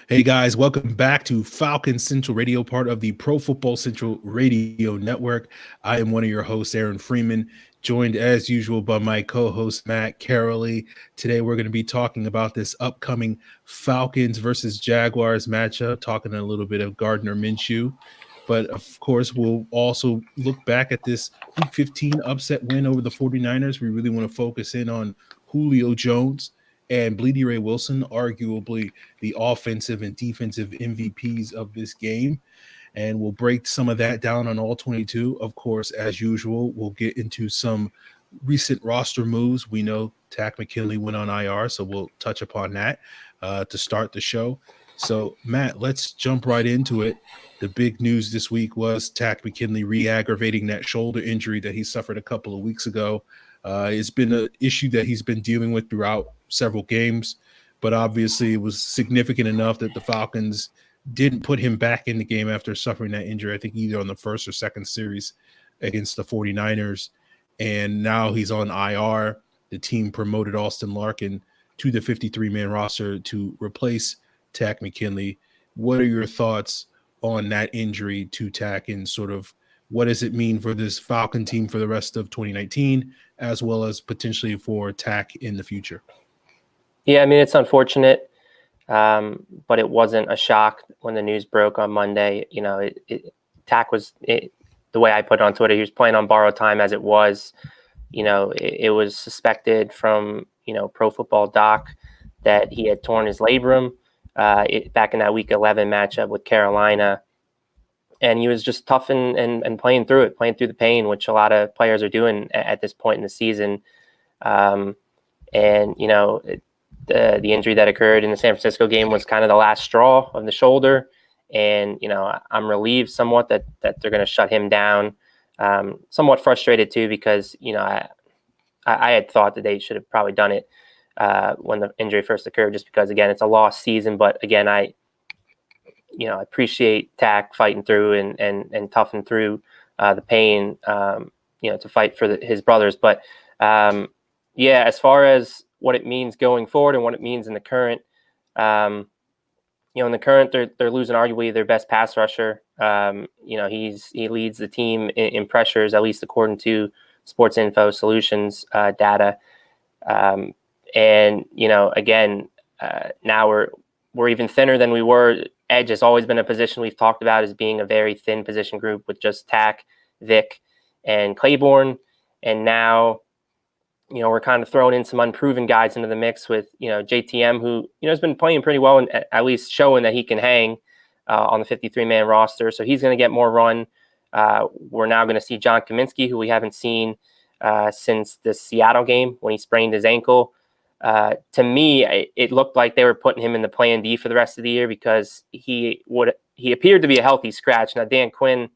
Hey guys, welcome back to Falcon Central Radio, part of the Pro Football Central Radio Network. I am one of your hosts, Aaron Freeman, joined as usual by my co-host Matt Karoly. Today we're going to be talking about this upcoming Falcons versus Jaguars matchup, talking a little bit of Gardner Minshew. But of course, we'll also look back at this Week 15 upset win over the 49ers. We really want to focus in on Julio Jones and Bleedy Ray Wilson, arguably the offensive and defensive MVPs of this game. And we'll break some of that down on all 22. Of course, as usual, we'll get into some recent roster moves. We know Takk McKinley went on IR, so we'll touch upon that to start the show. So, Matt, let's jump right into it. The big news this week was Takk McKinley re-aggravating that shoulder injury that he suffered a couple of weeks ago. It's been an issue that he's been dealing with throughout several games, but obviously it was significant enough that the Falcons didn't put him back in the game after suffering that injury, I think either on the first or second series against the 49ers. And now he's on IR. The team promoted Austin Larkin to the 53-man roster to replace Takk McKinley. What are your thoughts on that injury to Takk, and sort of what does it mean for this Falcon team for the rest of 2019, as well as potentially for Takk in the future? Yeah, I mean, it's unfortunate, but it wasn't a shock when the news broke on Monday. You know, Takk was, the way I put it on Twitter, he was playing on borrowed time as it was. You know, it was suspected from, Pro Football Doc that he had torn his labrum back in that Week 11 matchup with Carolina. And he was just tough and playing through it, playing through the pain, which a lot of players are doing at this point in the season. The injury that occurred in the San Francisco game was kind of the last straw of the shoulder. And, I'm relieved somewhat that they're going to shut him down. Somewhat frustrated too, because, I had thought that they should have probably done it when the injury first occurred, just because, again, it's a lost season. But again, I appreciate Takk fighting through and toughing through the pain, to fight for his brothers. But as far as what it means going forward and what it means in the current, in the current, they're losing arguably their best pass rusher. He leads the team in pressures, at least according to Sports Info Solutions data. Now we're even thinner than we were. Edge has always been a position we've talked about as being a very thin position group with just Takk, Vic, and Claiborne. And now, we're kind of throwing in some unproven guys into the mix with, JTM, who, has been playing pretty well and at least showing that he can hang on the 53-man roster. So he's going to get more run. We're now going to see John Kaminsky, who we haven't seen since the Seattle game when he sprained his ankle. To me, it looked like they were putting him in the plan D for the rest of the year because he appeared to be a healthy scratch. Now, Dan Quinn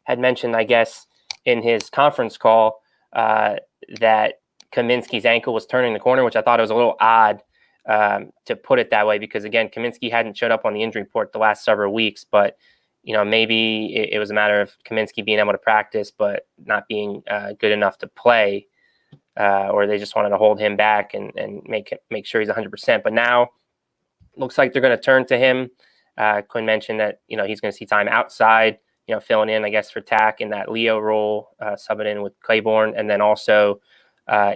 had mentioned, I guess, in his conference call that Kaminsky's ankle was turning the corner, which I thought it was a little odd to put it that way because, again, Kaminsky hadn't showed up on the injury report the last several weeks, but maybe it was a matter of Kaminsky being able to practice but not being good enough to play. Or they just wanted to hold him back and make sure he's 100%. But now looks like they're going to turn to him. Quinn mentioned that, he's going to see time outside, filling in, I guess, for Takk in that Leo role, subbing in with Claiborne, and then also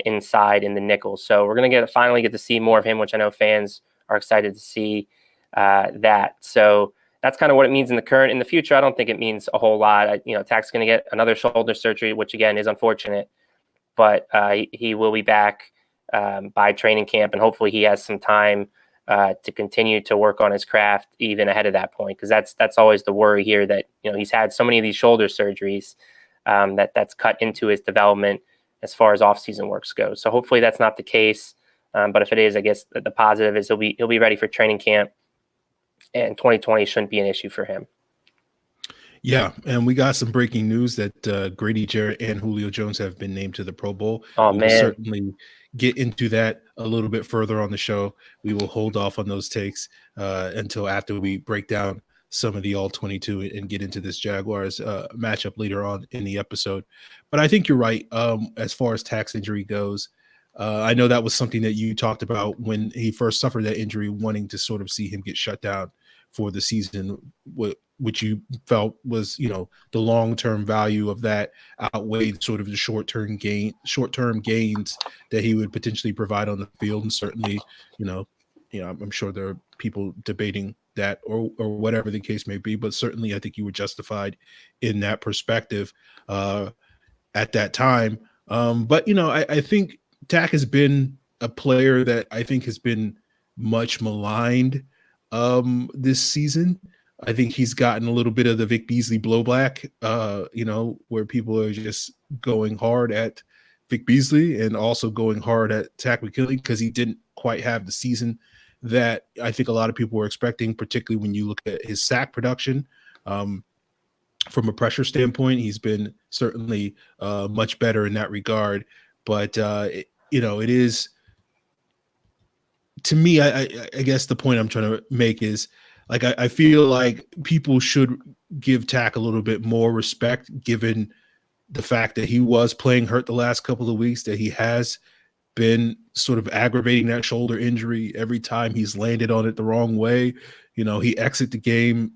inside in the nickel. So we're going to finally get to see more of him, which I know fans are excited to see that. So that's kind of what it means in the current. In the future, I don't think it means a whole lot. Tack's going to get another shoulder surgery, which, again, is unfortunate. But he will be back by training camp, and hopefully he has some time to continue to work on his craft even ahead of that point, because that's always the worry here that he's had so many of these shoulder surgeries that's cut into his development as far as off-season works goes. So hopefully that's not the case. But if it is, I guess the positive is he'll be ready for training camp, and 2020 shouldn't be an issue for him. Yeah, and we got some breaking news that Grady Jarrett and Julio Jones have been named to the Pro Bowl. We will certainly get into that a little bit further on the show. We will hold off on those takes until after we break down some of the All-22 and get into this Jaguars matchup later on in the episode. But I think you're right as far as Takk's injury goes. I know that was something that you talked about when he first suffered that injury, wanting to sort of see him get shut down for the season, which you felt was, the long-term value of that outweighed sort of the short-term gains that he would potentially provide on the field. And certainly, I'm sure there are people debating that or whatever the case may be, but certainly I think you were justified in that perspective at that time. But I think Tack has been a player that I think has been much maligned this season. I think he's gotten a little bit of the Vic Beasley blowback, where people are just going hard at Vic Beasley and also going hard at Tack McKinley because he didn't quite have the season that I think a lot of people were expecting, particularly when you look at his sack production. From a pressure standpoint, he's been certainly much better in that regard. But, it is, to me, I guess the point I'm trying to make is, like, I feel like people should give Tack a little bit more respect, given the fact that he was playing hurt the last couple of weeks, that he has been sort of aggravating that shoulder injury every time he's landed on it the wrong way. He exits the game,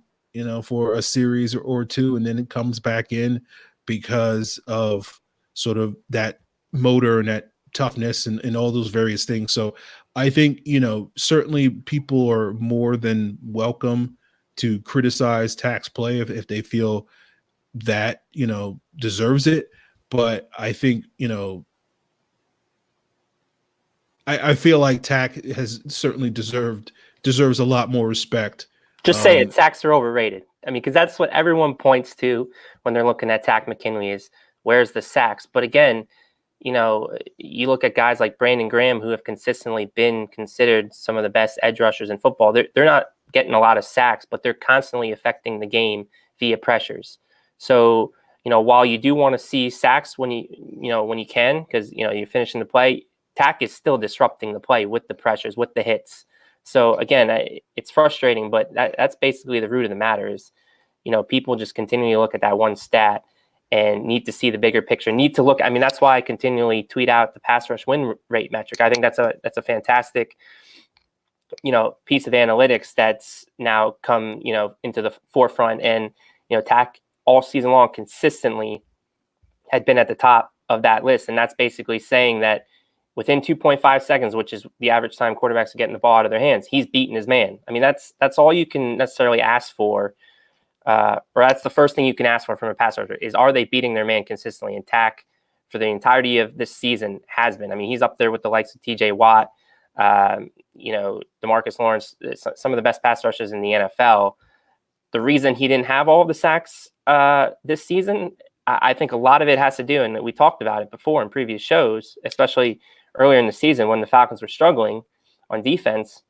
for a series or two, and then it comes back in because of sort of that motor and that toughness and all those various things. So I think, certainly people are more than welcome to criticize Tack's play if they feel that, deserves it. But I think, I feel like Tack has certainly deserves a lot more respect. Just say it. Sacks are overrated. I mean, because that's what everyone points to when they're looking at Tack McKinley is where's the sacks. But again, you look at guys like Brandon Graham who have consistently been considered some of the best edge rushers in football. They're not getting a lot of sacks, but they're constantly affecting the game via pressures. So, while you do want to see sacks when you can, because, you're finishing the play, Tack is still disrupting the play with the pressures, with the hits. So again, it's frustrating, but that's basically the root of the matter is, people just continually look at that one stat and need to see the bigger picture, need to look. I mean, that's why I continually tweet out the pass rush win rate metric. I think that's a fantastic, piece of analytics that's now come, into the forefront. And, Tack all season long consistently had been at the top of that list. And that's basically saying that within 2.5 seconds, which is the average time quarterbacks are getting the ball out of their hands, he's beating his man. I mean, that's all you can necessarily ask for, or that's the first thing you can ask for from a pass rusher is, are they beating their man consistently? And Tack, for the entirety of this season, has been. I mean, he's up there with the likes of T.J. Watt, DeMarcus Lawrence, some of the best pass rushers in the NFL. The reason he didn't have all the sacks this season, I think a lot of it has to do, and we talked about it before in previous shows, especially earlier in the season when the Falcons were struggling on defense,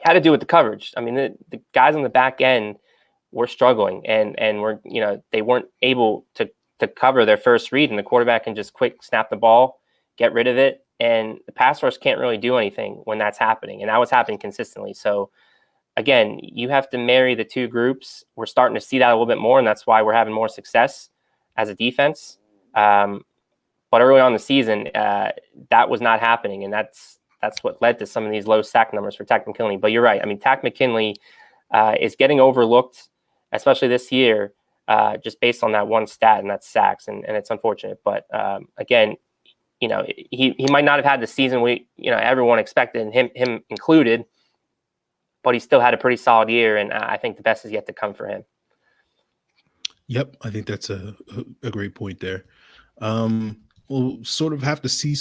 had to do with the coverage. I mean, the guys on the back end were struggling and they weren't able to cover their first read, and the quarterback can just quick snap the ball, get rid of it. And the pass rush can't really do anything when that's happening. And that was happening consistently. So again, you have to marry the two groups. We're starting to see that a little bit more, and that's why we're having more success as a defense. But early on in the season, that was not happening, and that's what led to some of these low sack numbers for Tack McKinley. But you're right. I mean, Tack McKinley is getting overlooked, especially this year, just based on that one stat, and that's sacks, and it's unfortunate. But again, he might not have had the season everyone expected, him included, but he still had a pretty solid year, and I think the best is yet to come for him. Yep, I think that's a great point there. We'll sort of have to see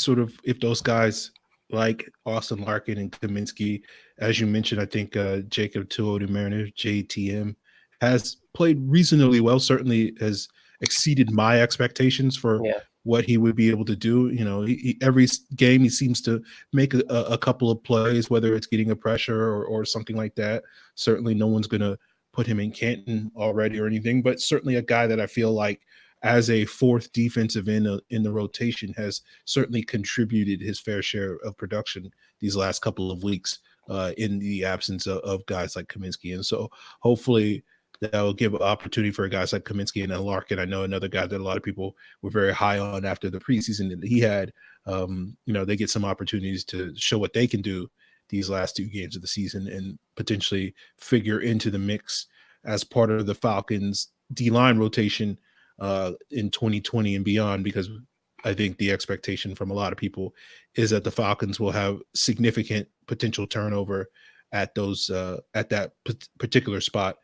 if those guys like Austin Larkin and Kaminsky, as you mentioned, I think Jacob Tuohy-Mariner, JTM, has played reasonably well, certainly has exceeded my expectations for what he would be able to do. Every game he seems to make a couple of plays, whether it's getting a pressure or something like that. Certainly no one's going to put him in Canton already or anything, but certainly a guy that I feel like as a fourth defensive end in the rotation has certainly contributed his fair share of production these last couple of weeks in the absence of guys like Kaminsky. And so hopefully that will give opportunity for guys like Kaminsky and Larkin. I know another guy that a lot of people were very high on after the preseason that he had. They get some opportunities to show what they can do these last 2 games of the season and potentially figure into the mix as part of the Falcons D-line rotation in 2020 and beyond, because I think the expectation from a lot of people is that the Falcons will have significant potential turnover at that particular spot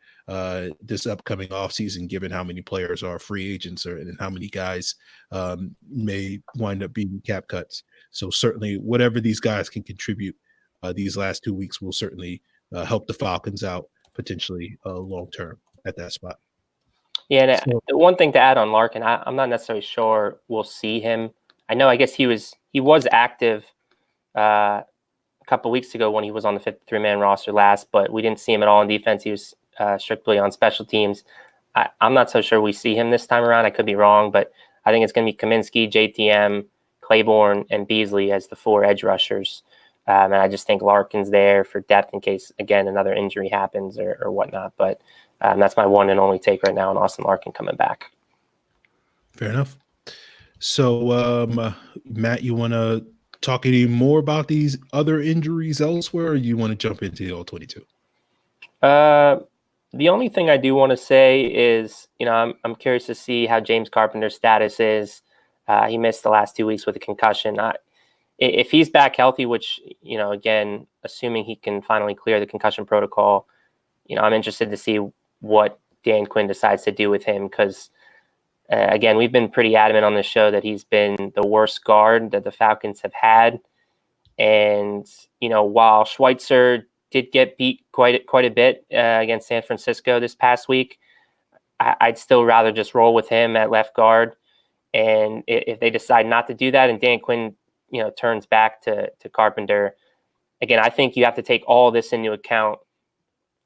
this upcoming offseason, given how many players are free agents and how many guys may wind up being cap cuts. So certainly whatever these guys can contribute these last 2 weeks will certainly help the Falcons out potentially long-term at that spot. Yeah, and one thing to add on Larkin, I'm not necessarily sure we'll see him. I guess he was active a couple of weeks ago when he was on the 53-man roster last, but we didn't see him at all on defense. He was strictly on special teams. I'm not so sure we see him this time around. I could be wrong, but I think it's going to be Kaminsky, JTM, Claiborne, and Beasley as the 4 edge rushers. And I just think Larkin's there for depth in case, again, another injury happens or whatnot. But that's my one and only take right now on Austin Larkin coming back. Fair enough. So, Matt, you want to talk any more about these other injuries elsewhere, or you want to jump into the All-22? The only thing I do want to say is, I'm curious to see how James Carpenter's status is. He missed the last 2 weeks with a concussion. If he's back healthy, which, again, assuming he can finally clear the concussion protocol, I'm interested to see what Dan Quinn decides to do with him because, again, we've been pretty adamant on this show that he's been the worst guard that the Falcons have had. And, while Schweitzer did get beat quite a bit against San Francisco this past week, I'd still rather just roll with him at left guard. And if they decide not to do that and Dan Quinn turns back to Carpenter. Again, I think you have to take all this into account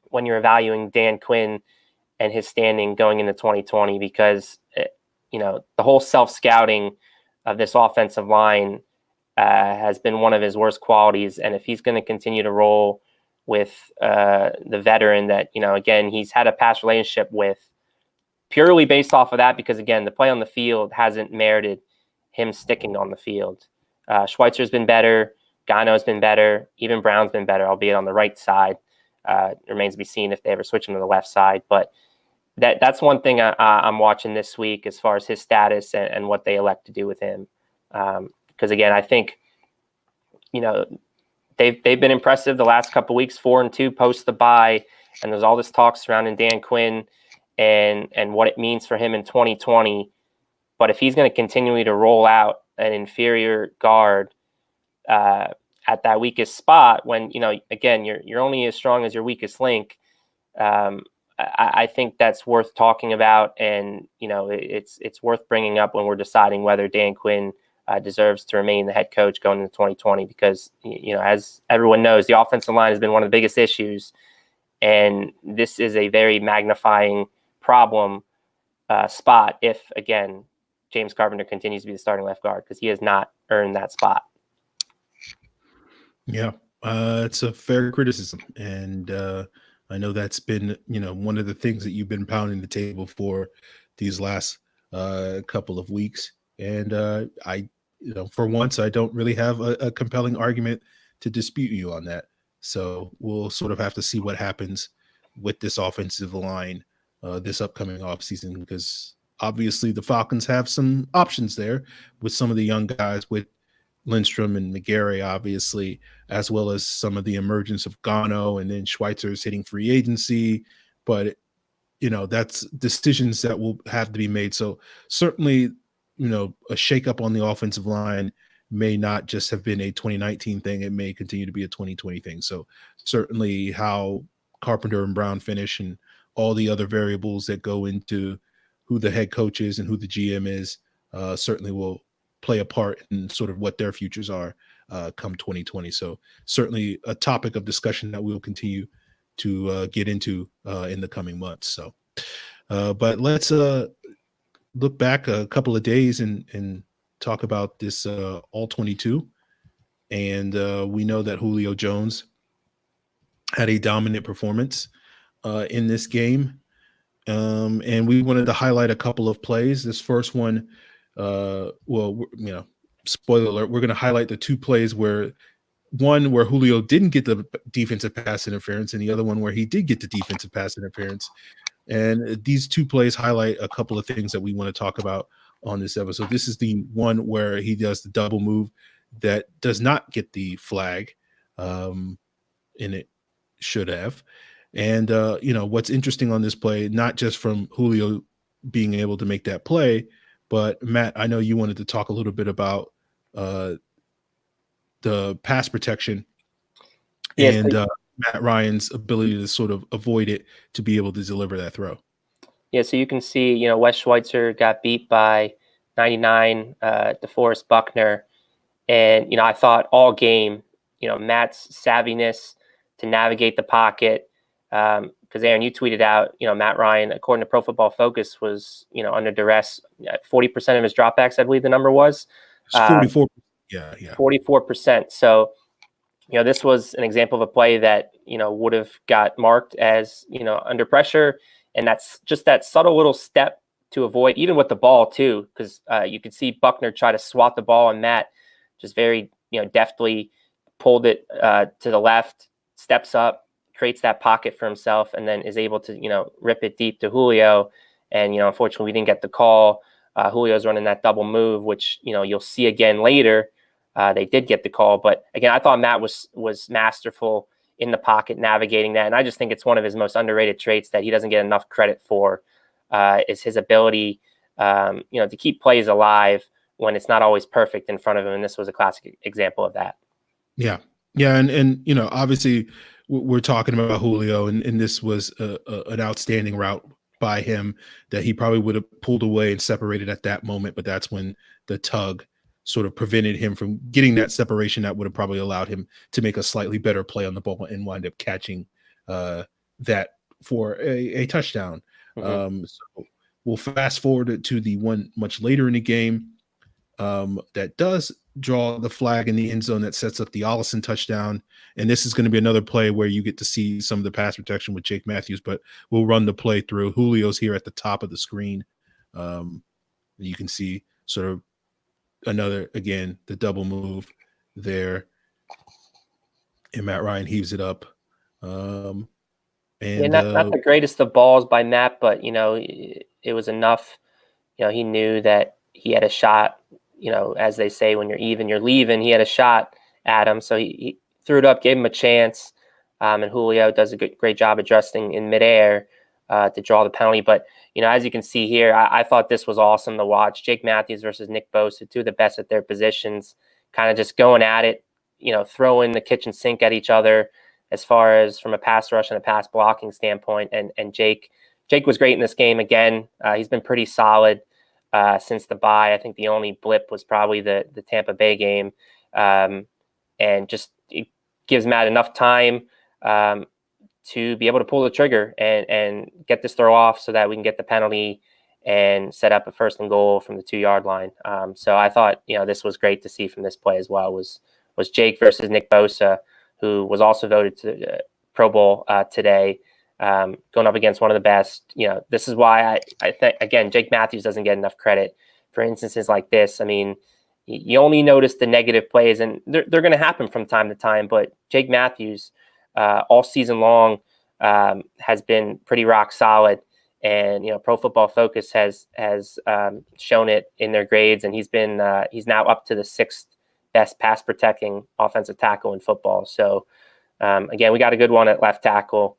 when you're evaluating Dan Quinn and his standing going into 2020, because, the whole self-scouting of this offensive line has been one of his worst qualities. And if he's going to continue to roll with the veteran that, again, he's had a past relationship with purely based off of that, because, again, the play on the field hasn't merited him sticking on the field. Schweitzer's been better. Gano's been better. Even Brown's been better, albeit on the right side. It remains to be seen if they ever switch him to the left side. But that's one thing I'm watching this week as far as his status and what they elect to do with him. Because, again, I think, they've been impressive the last couple of weeks, 4-2 post the bye. And there's all this talk surrounding Dan Quinn and what it means for him in 2020. But if he's going to continually to roll out an inferior guard at that weakest spot, when again you're only as strong as your weakest link, I think that's worth talking about, and it's worth bringing up when we're deciding whether Dan Quinn deserves to remain the head coach going into 2020, because as everyone knows, the offensive line has been one of the biggest issues, and this is a very magnifying problem spot if, again, James Carpenter continues to be the starting left guard, because he has not earned that spot. Yeah, it's a fair criticism. And I know that's been, one of the things that you've been pounding the table for these last couple of weeks. And I, for once, I don't really have a compelling argument to dispute you on that. So we'll sort of have to see what happens with this offensive line this upcoming offseason, because obviously the Falcons have some options there with some of the young guys, with Lindstrom and McGarry, obviously, as well as some of the emergence of Gano, and then Schweitzer's hitting free agency. But, that's decisions that will have to be made. So certainly, a shakeup on the offensive line may not just have been a 2019 thing. It may continue to be a 2020 thing. So certainly how Carpenter and Brown finish and all the other variables that go into who the head coach is and who the GM is certainly will play a part in sort of what their futures are come 2020. So certainly a topic of discussion that we'll continue to get into in the coming months. So, but let's look back a couple of days and talk about this All-22. And we know that Julio Jones had a dominant performance in this game. And we wanted to highlight a couple of plays. This first one, spoiler alert, we're going to highlight the two plays where Julio didn't get the defensive pass interference and the other one where he did get the defensive pass interference. And these two plays highlight a couple of things that we want to talk about on this episode. This is the one where he does the double move that does not get the flag, and it should have. And, what's interesting on this play, not just from Julio being able to make that play, but Matt, I know you wanted to talk a little bit about the pass protection and Matt Ryan's ability to sort of avoid it to be able to deliver that throw. Yeah, so you can see, Wes Schweitzer got beat by 99, DeForest Buckner. And, I thought all game, Matt's savviness to navigate the pocket, because Aaron, you tweeted out, Matt Ryan, according to Pro Football Focus, was, under duress. 40% of his dropbacks, I believe the number was. 44. 44%. So, this was an example of a play that, would have got marked as, under pressure. And that's just that subtle little step to avoid, even with the ball too, because you could see Buckner try to swat the ball, and Matt just very, deftly pulled it to the left, steps up, creates that pocket for himself, and then is able to, rip it deep to Julio. And, unfortunately, we didn't get the call. Julio's running that double move, which, you'll see again later. They did get the call. But again, I thought Matt was masterful in the pocket, navigating that. And I just think it's one of his most underrated traits that he doesn't get enough credit for, is his ability, to keep plays alive when it's not always perfect in front of him. And this was a classic example of that. Yeah. Yeah. And obviously we're talking about Julio, and this was an outstanding route by him that he probably would have pulled away and separated at that moment. But that's when the tug sort of prevented him from getting that separation that would have probably allowed him to make a slightly better play on the ball and wind up catching that for a touchdown. Mm-hmm. So we'll fast forward to the one much later in the game that does draw the flag in the end zone that sets up the Ollison touchdown. And this is going to be another play where you get to see some of the pass protection with Jake Matthews, but we'll run the play through. Julio's here at the top of the screen. You can see sort of another, again, the double move there. And Matt Ryan heaves it up. And not the greatest of balls by Matt, but, it was enough. He knew that he had a shot, as they say, when you're even, you're leaving. He had a shot at him. So he threw it up, gave him a chance. And Julio does a great job adjusting in midair to draw the penalty. But, as you can see here, I thought this was awesome to watch. Jake Matthews versus Nick Bosa, two of the best at their positions, kind of just going at it, throwing the kitchen sink at each other as far as from a pass rush and a pass blocking standpoint. And Jake was great in this game again. He's been pretty solid since the bye. I think the only blip was probably the Tampa Bay game. And just it gives Matt enough time to be able to pull the trigger and get this throw off so that we can get the penalty and set up a 1st and goal from the 2-yard line. So I thought, this was great to see from this play as well, was Jake versus Nick Bosa, who was also voted to Pro Bowl today, going up against one of the best. This is why I think, again, Jake Matthews doesn't get enough credit for instances like this. I mean, you only notice the negative plays, and they're going to happen from time to time, but Jake Matthews all season long has been pretty rock solid. And, Pro Football Focus has shown it in their grades, and he's now up to the 6th best pass protecting offensive tackle in football. So again, we got a good one at left tackle,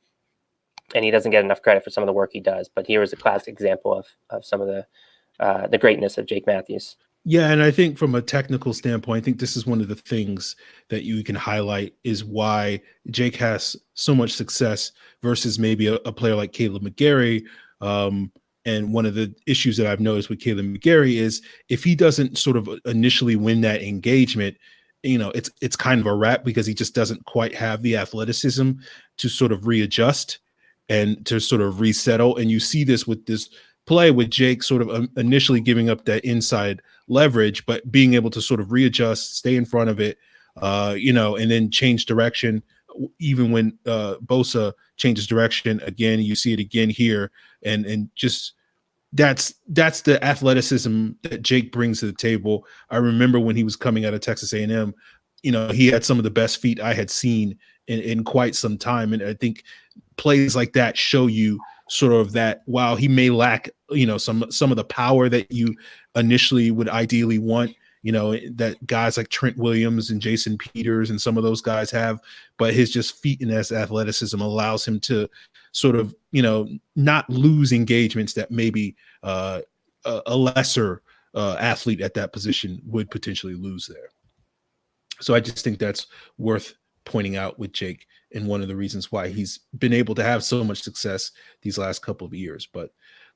and he doesn't get enough credit for some of the work he does. But here was a classic example of some of the greatness of Jake Matthews. Yeah, and I think from a technical standpoint, I think this is one of the things that you can highlight is why Jake has so much success versus maybe a player like Caleb McGarry. And one of the issues that I've noticed with Caleb McGarry is if he doesn't sort of initially win that engagement, it's kind of a wrap because he just doesn't quite have the athleticism to sort of readjust and to sort of resettle. And you see this with this play with Jake sort of initially giving up that inside leverage, but being able to sort of readjust, stay in front of it, and then change direction even when Bosa changes direction again, you see it again here, and just that's the athleticism that Jake brings to the table. I remember when he was coming out of Texas A&M, he had some of the best feet I had seen in quite some time, and I think plays like that show you sort of that while he may lack some of the power that you initially would ideally want, that guys like Trent Williams and Jason Peters and some of those guys have, but his just feet and his athleticism allows him to sort of not lose engagements that maybe a lesser athlete at that position would potentially lose there. So I just think that's worth pointing out with Jake, and one of the reasons why he's been able to have so much success these last couple of years. But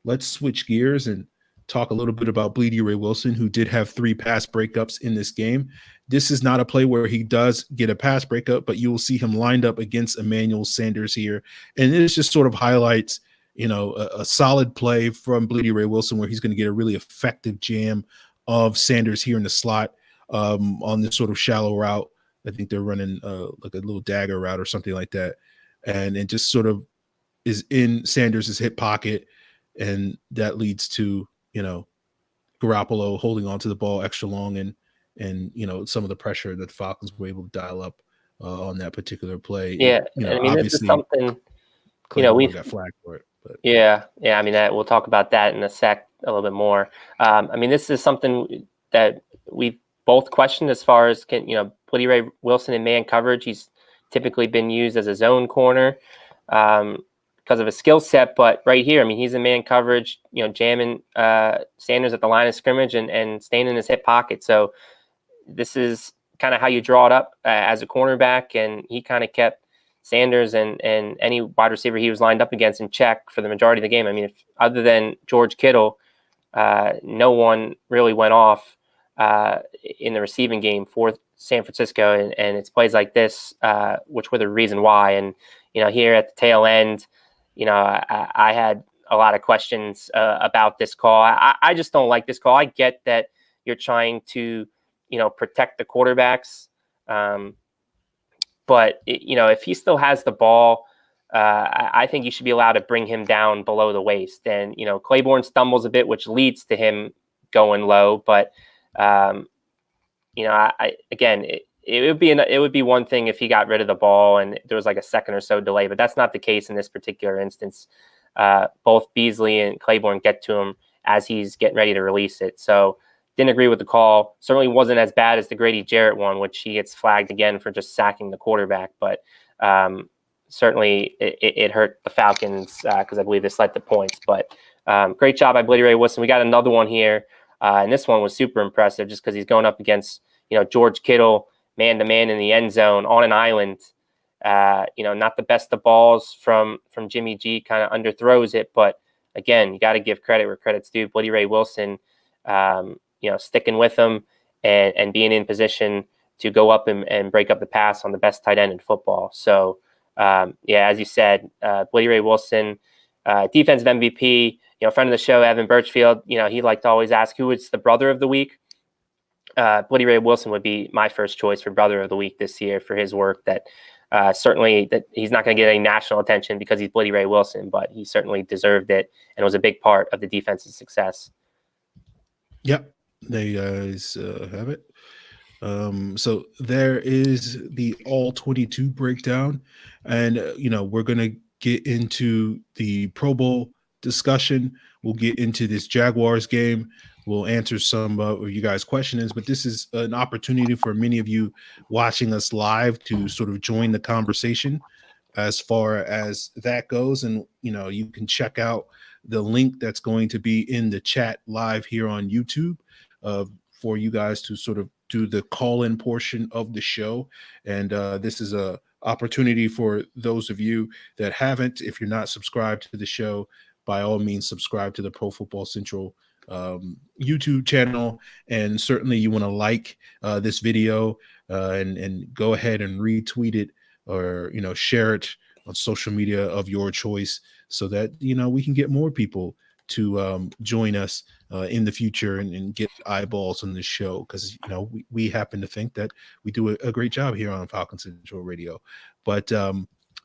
let's switch gears and talk a little bit about Bleedy Ray Wilson, who did have 3 pass breakups in this game. This is not a play where he does get a pass breakup, but you will see him lined up against Emmanuel Sanders here. And it just sort of highlights, a solid play from Bleedy Ray Wilson where he's going to get a really effective jam of Sanders here in the slot on this sort of shallow route. I think they're running like a little dagger route or something like that. And it just sort of is in Sanders' hip pocket. And that leads to, Garoppolo holding onto the ball extra long and some of the pressure that the Falcons were able to dial up on that particular play. Yeah. I mean, this is something, we got flagged for it. But. Yeah. I mean, we'll talk about that in a sec a little bit more. I mean, this is something that we've both questioned as far as Bleedy Ray Wilson in man coverage. He's typically been used as a zone corner because of his skill set. But right here, I mean, he's in man coverage, jamming Sanders at the line of scrimmage and staying in his hip pocket. So this is kind of how you draw it up as a cornerback. And he kind of kept Sanders and any wide receiver he was lined up against in check for the majority of the game. I mean, other than George Kittle, no one really went off in the receiving game for San Francisco, and it's plays like this, which were the reason why. And here at the tail end, I had a lot of questions about this call. I just don't like this call. I get that you're trying to protect the quarterbacks, but if he still has the ball, I think you should be allowed to bring him down below the waist. And Claiborne stumbles a bit, which leads to him going low, but it would be one thing if he got rid of the ball and there was like a second or so delay, but that's not the case in this particular instance. Both Beasley and Claiborne get to him as he's getting ready to release it. So didn't agree with the call. Certainly wasn't as bad as the Grady Jarrett one, which he gets flagged again for just sacking the quarterback. But certainly it hurt the Falcons because I believe this led to points. But great job by Bleedy Ray Wilson. We got another one here. And this one was super impressive just because he's going up against, George Kittle man-to-man in the end zone on an island. Not the best of balls from Jimmy G, kind of underthrows it. But, again, you got to give credit where credit's due. Bleedy Ray Wilson, sticking with him and being in position to go up and break up the pass on the best tight end in football. So, as you said, Bleedy Ray Wilson, defensive MVP, friend of the show, Evan Birchfield, he liked to always ask who is the brother of the week. Bleedy Ray Wilson would be my first choice for brother of the week this year for his work. That certainly that he's not going to get any national attention because he's Bleedy Ray Wilson, but he certainly deserved it and was a big part of the defense's success. Yep, they guys have it. So there is the all 22 breakdown, and we're going to get into the Pro Bowl discussion. We'll get into this Jaguars game. We'll answer some of you guys' questions, but this is an opportunity for many of you watching us live to sort of join the conversation as far as that goes. And, you can check out the link that's going to be in the chat live here on YouTube for you guys to sort of do the call-in portion of the show. And this is a opportunity for those of you that haven't, if you're not subscribed to the show, by all means, subscribe to the Pro Football Central YouTube channel. And certainly you want to like this video and go ahead and retweet it or, share it on social media of your choice so that, we can get more people to join us in the future and get eyeballs on this show. Because, we happen to think that we do a great job here on Falcon Central Radio. But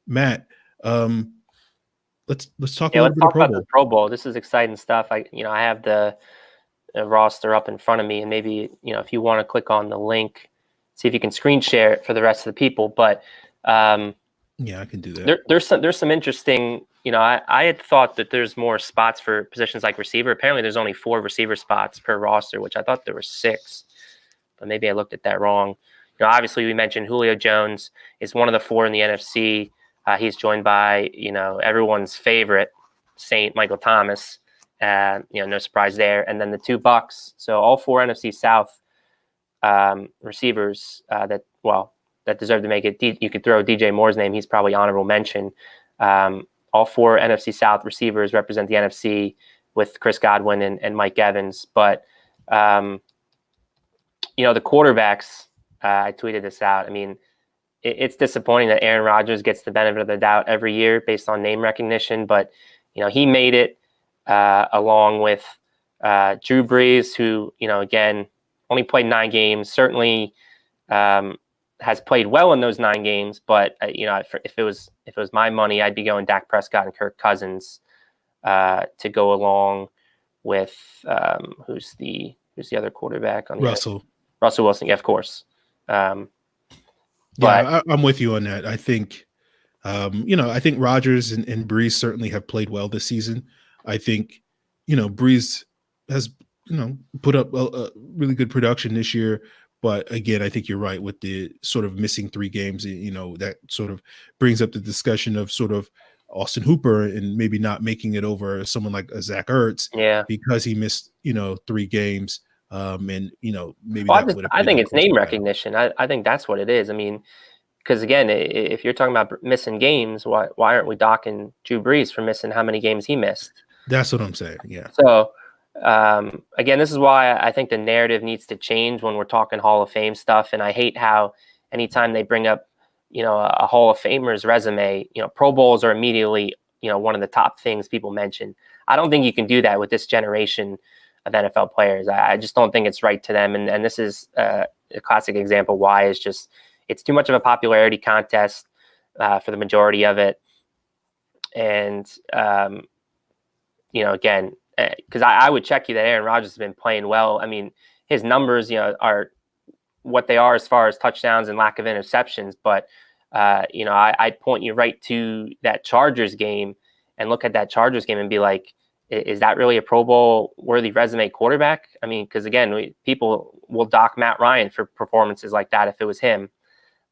Matt, let's talk a Yeah, little let's bit of talk Pro about the Bowl. Pro Bowl. This is exciting stuff. I have the roster up in front of me, and maybe if you want to click on the link, see if you can screen share it for the rest of the people. But Yeah, I can do that. there's some interesting. I had thought that there's more spots for positions like receiver. Apparently, there's only 4 receiver spots per roster, which I thought there were 6, but maybe I looked at that wrong. Obviously, we mentioned Julio Jones is one of the 4 in the NFC. He's joined by everyone's favorite Saint Michael Thomas. No surprise there. And then the 2 Bucks. So all 4 NFC South receivers that deserve to make it. You could throw DJ Moore's name. He's probably honorable mention. All 4 NFC South receivers represent the NFC with Chris Godwin and Mike Evans. But, the quarterbacks, I tweeted this out. I mean, it's disappointing that Aaron Rodgers gets the benefit of the doubt every year based on name recognition. But, he made it along with Drew Brees, who, again, only played 9 games, certainly has played well in those 9 games. But, if it was my money, I'd be going Dak Prescott and Kirk Cousins to go along with who's the other quarterback on the Russell Wilson, yeah, of course. I'm with you on that. I think, I think Rodgers and Brees certainly have played well this season. I think, Brees has, put up a really good production this year. But again, I think you're right with the sort of missing 3 games, that sort of brings up the discussion of sort of Austin Hooper and maybe not making it over someone like Zach Ertz because he missed, 3 games. And, maybe I think it's name recognition. I think that's what it is. I mean, because again, if you're talking about missing games, why aren't we docking Drew Brees for missing how many games he missed? That's what I'm saying. Yeah. So, again, this is why I think the narrative needs to change when we're talking Hall of Fame stuff. And I hate how anytime they bring up, a Hall of Famer's resume, Pro Bowls are immediately, one of the top things people mention. I don't think you can do that with this generation of NFL players. I just don't think it's right to them. And this is a classic example why it's too much of a popularity contest for the majority of it. And, again, because I would check you that Aaron Rodgers has been playing well. I mean, his numbers, are what they are as far as touchdowns and lack of interceptions. But, I'd point you right to that Chargers game and look at that Chargers game and be like, is that really a Pro Bowl worthy resume quarterback? I mean, because again, people will dock Matt Ryan for performances like that if it was him.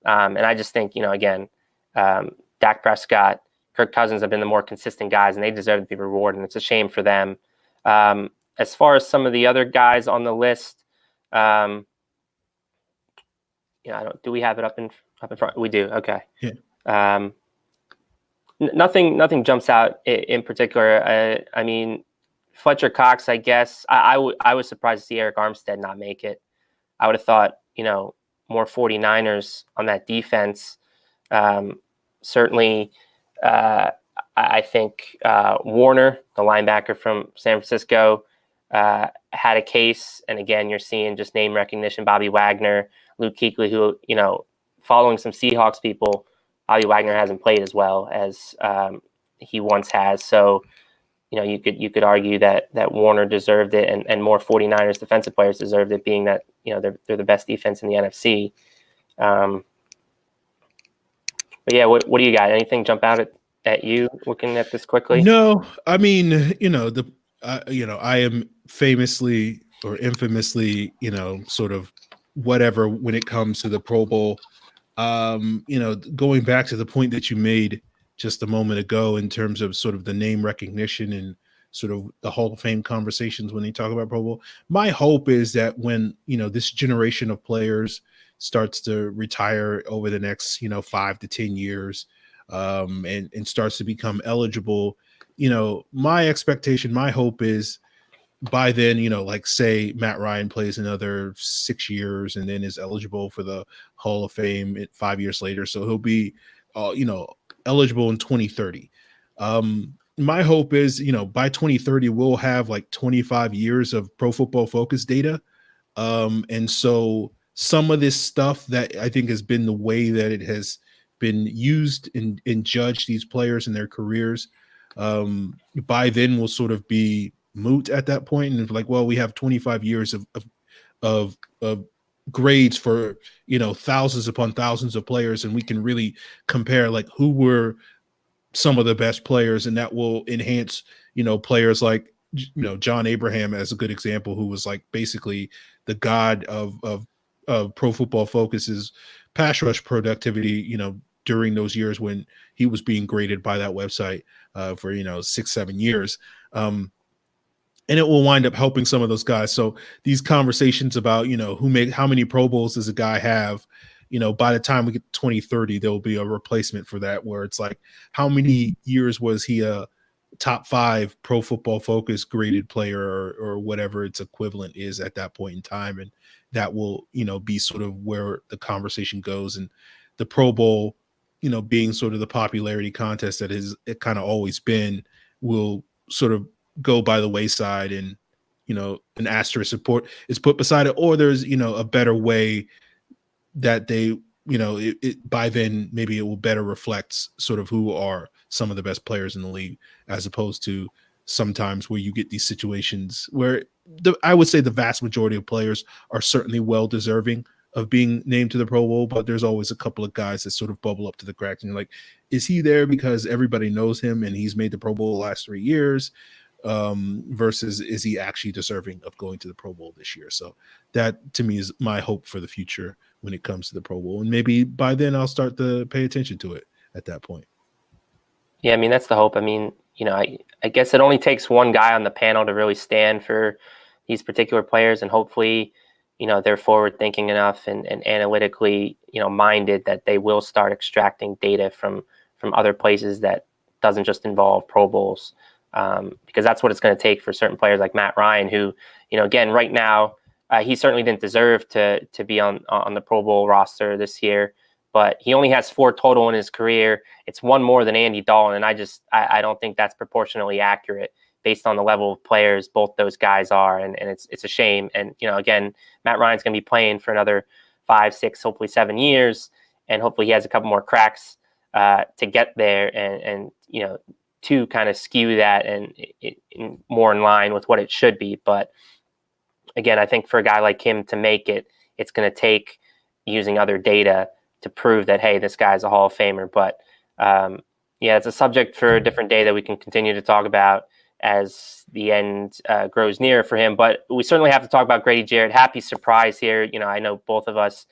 And I just think, again, Dak Prescott, Kirk Cousins have been the more consistent guys, and they deserve to be rewarded. And it's a shame for them. As far as some of the other guys on the list, do we have it up in front? We do. Okay. Yeah. Nothing jumps out in particular. I mean, Fletcher Cox, I guess. I was surprised to see Eric Armstead not make it. I would have thought, more 49ers on that defense. Certainly, I think Warner, the linebacker from San Francisco, had a case. And again, you're seeing just name recognition. Bobby Wagner, Luke Kuechly, who, following some Seahawks people, Bobby Wagner hasn't played as well as he once has. So, you could argue that Warner deserved it, and more 49ers defensive players deserved it, being that they're the best defense in the NFC. But yeah, what do you got? Anything jump out at you looking at this quickly? No, I mean, I am famously or infamously, sort of whatever when it comes to the Pro Bowl. Going back to the point that you made just a moment ago in terms of sort of the name recognition and sort of the Hall of Fame conversations when they talk about Pro Bowl, my hope is that when, this generation of players starts to retire over the next, 5 to 10 years, and starts to become eligible, my expectation, my hope is by then, like say Matt Ryan plays another 6 years and then is eligible for the Hall of Fame 5 years later. So he'll be, eligible in 2030. My hope is, by 2030, we'll have like 25 years of Pro Football Focus data. And so some of this stuff that I think has been the way that it has been used and judged these players and their careers, by then will sort of be moot at that point. And it's like, well, we have 25 years of grades for, thousands upon thousands of players, and we can really compare like who were some of the best players, and that will enhance, players like, John Abraham as a good example, who was like basically the god of Pro Football Focus's pass rush productivity, during those years when he was being graded by that website for 6-7 years. And it will wind up helping some of those guys. So these conversations about, how many Pro Bowls does a guy have, by the time we get to 2030, there will be a replacement for that, where it's like, how many years was he a top 5 Pro Football Focus graded player, or whatever its equivalent is at that point in time. And that will, be sort of where the conversation goes. And the Pro Bowl, being sort of the popularity contest that it kind of always been, will sort of go by the wayside, and an asterisk support is put beside it, or there's a better way that they by then maybe it will better reflect sort of who are some of the best players in the league, as opposed to sometimes where you get these situations where I would say the vast majority of players are certainly well deserving of being named to the Pro Bowl, but there's always a couple of guys that sort of bubble up to the cracks, and you're like, is he there because everybody knows him and he's made the Pro Bowl the last 3 years? Versus is he actually deserving of going to the Pro Bowl this year? So that to me is my hope for the future when it comes to the Pro Bowl. And maybe by then I'll start to pay attention to it at that point. Yeah, I mean, that's the hope. I mean, I guess it only takes one guy on the panel to really stand for these particular players, and hopefully, they're forward thinking enough and analytically, minded that they will start extracting data from other places that doesn't just involve Pro Bowls. Because that's what it's going to take for certain players like Matt Ryan, who, again, right now, he certainly didn't deserve to be on the Pro Bowl roster this year, but he only has 4 total in his career. It's 1 more than Andy Dalton, and I don't think that's proportionally accurate based on the level of players both those guys are, and it's a shame. And, again, Matt Ryan's going to be playing for another 5, 6, hopefully 7 years, and hopefully he has a couple more cracks to get there, and to kind of skew that and more in line with what it should be. But again, I think for a guy like him to make it, it's going to take using other data to prove that, hey, this guy's a Hall of Famer. But it's a subject for a different day that we can continue to talk about as the end grows near for him. But we certainly have to talk about Grady Jarrett. Happy surprise here. I know both of us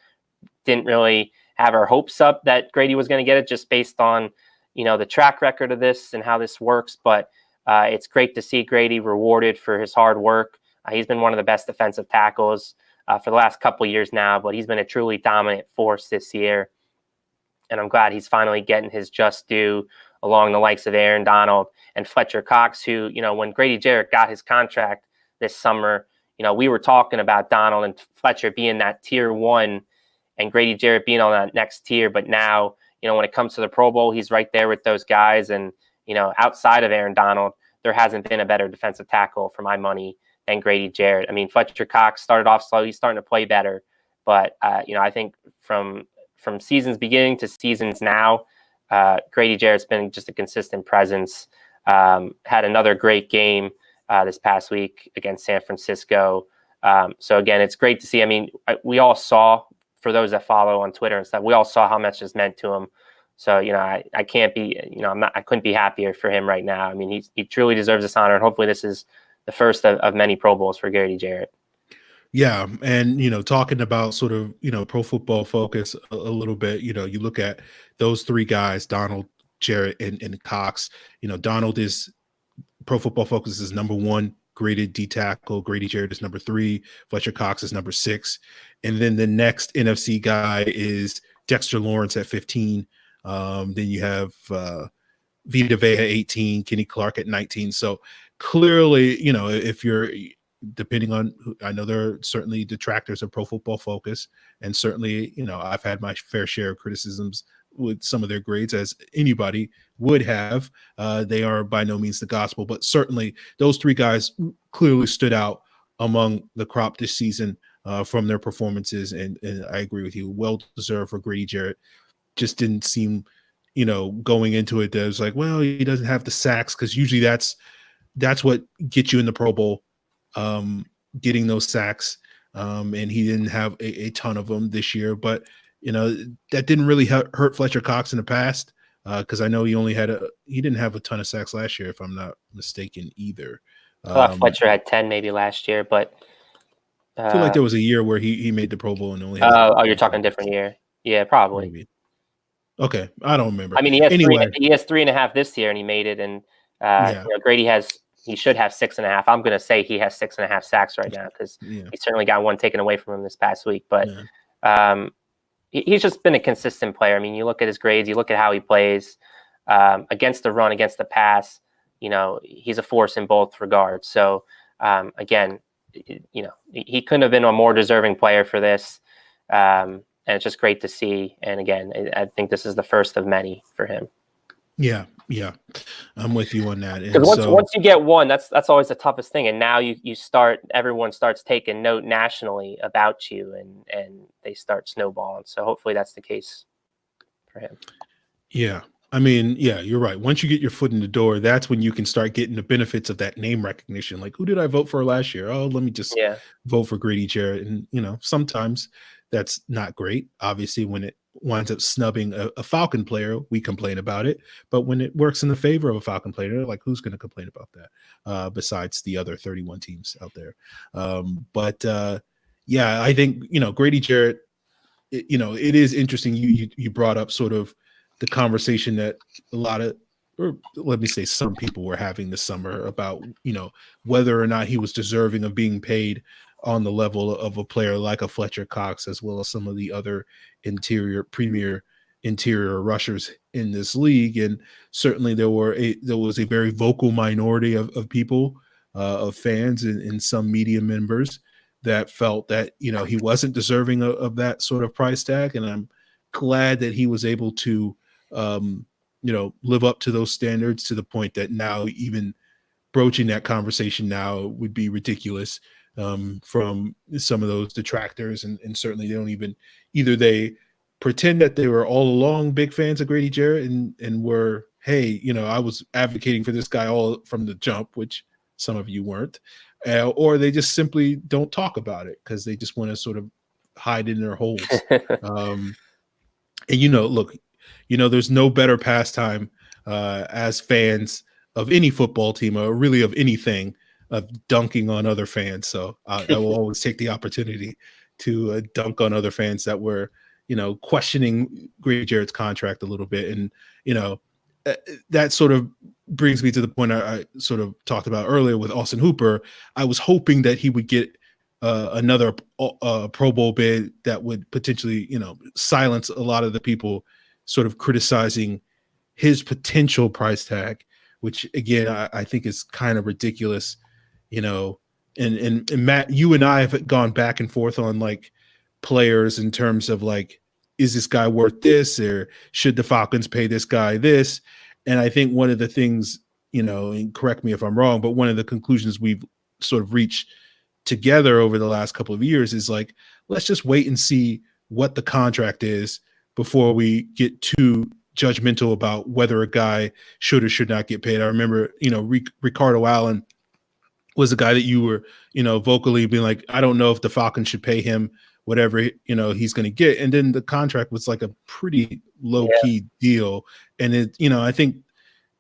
didn't really have our hopes up that Grady was going to get it just based on the track record of this and how this works, but it's great to see Grady rewarded for his hard work. He's been one of the best defensive tackles for the last couple of years now, but he's been a truly dominant force this year. And I'm glad he's finally getting his just due along the likes of Aaron Donald and Fletcher Cox, who, when Grady Jarrett got his contract this summer, we were talking about Donald and Fletcher being that tier 1 and Grady Jarrett being on that next tier. But now, when it comes to the Pro Bowl, he's right there with those guys. And, outside of Aaron Donald, there hasn't been a better defensive tackle for my money than Grady Jarrett. I mean, Fletcher Cox started off slow. He's starting to play better. But, I think from season's beginning to seasons now, Grady Jarrett's been just a consistent presence. Had another great game this past week against San Francisco. So, again, it's great to see. I mean, we all saw, for those that follow on Twitter and stuff, we all saw how much this meant to him. So, I can't be, I couldn't be happier for him right now. I mean, he truly deserves this honor, and hopefully this is the first of many Pro Bowls for Grady Jarrett. Yeah. And, talking about sort of, Pro Football Focus a little bit, you look at those 3 guys, Donald, Jarrett, and Cox. Donald is Pro Football Focus is number 1 graded D tackle. Grady Jarrett is number 3. Fletcher Cox is number 6. And then the next NFC guy is Dexter Lawrence at 15. Then you have Vita Vea at 18, Kenny Clark at 19. So clearly, if you're depending on, I know there are certainly detractors of Pro Football Focus, and certainly, I've had my fair share of criticisms with some of their grades, as anybody would have. They are by no means the gospel, but certainly those 3 guys clearly stood out among the crop this season from their performances. And I agree with you. Well deserved for Grady Jarrett. just didn't seem, going into it, that was like, well, he doesn't have the sacks, because usually that's what gets you in the Pro Bowl, getting those sacks. And he didn't have a ton of them this year, but that didn't really hurt Fletcher Cox in the past, because I know he didn't have a ton of sacks last year, if I'm not mistaken either. I thought Fletcher had 10 maybe last year, but I feel like there was a year where he made the Pro Bowl and only had you're talking a different year. Yeah, probably. Maybe. Okay, I don't remember. I mean, he has 3.5 this year, and he made it. And Grady he should have 6.5. I'm going to say he has 6.5 sacks right now, because he certainly got one taken away from him this past week. But he's just been a consistent player. I mean, you look at his grades, you look at how he plays against the run, against the pass. He's a force in both regards. So again, he couldn't have been a more deserving player for this. And it's just great to see. And again, I think this is the first of many for him. Yeah, I'm with you on that. Because once you get one, that's always the toughest thing. And now everyone starts taking note nationally about you, and they start snowballing. So hopefully that's the case for him. Yeah. I mean, you're right. Once you get your foot in the door, that's when you can start getting the benefits of that name recognition. Like, who did I vote for last year? Oh, let me just vote for Grady Jarrett. And, sometimes that's not great. Obviously, when it winds up snubbing a Falcon player, we complain about it. But when it works in the favor of a Falcon player, like, who's going to complain about that besides the other 31 teams out there? I think, Grady Jarrett, it is interesting. You brought up sort of the conversation that some people were having this summer about, whether or not he was deserving of being paid on the level of a player like a Fletcher Cox, as well as some of the other premier interior rushers in this league. And certainly there was a very vocal minority of people, of fans and some media members that felt that, he wasn't deserving of that sort of price tag. And I'm glad that he was able to, live up to those standards, to the point that now even broaching that conversation now would be ridiculous from some of those detractors. And certainly they don't even, either they pretend that they were all along big fans of Grady Jarrett and were, hey, I was advocating for this guy all from the jump, which some of you weren't, or they just simply don't talk about it because they just want to sort of hide in their holes. Look, there's no better pastime as fans of any football team, or really of anything, of dunking on other fans. So I will always take the opportunity to dunk on other fans that were, questioning Grady Jarrett's contract a little bit. And, that sort of brings me to the point I sort of talked about earlier with Austin Hooper. I was hoping that he would get another Pro Bowl bid that would potentially, silence a lot of the people sort of criticizing his potential price tag, which again, I think is kind of ridiculous, and Matt, you and I have gone back and forth on like players in terms of like, is this guy worth this, or should the Falcons pay this guy this? And I think one of the things, and correct me if I'm wrong, but one of the conclusions we've sort of reached together over the last couple of years is like, let's just wait and see what the contract is before we get too judgmental about whether a guy should or should not get paid. I remember, Ricardo Allen was a guy that you were, vocally being like, I don't know if the Falcons should pay him whatever, he's going to get. And then the contract was like a pretty low key deal. And it, I think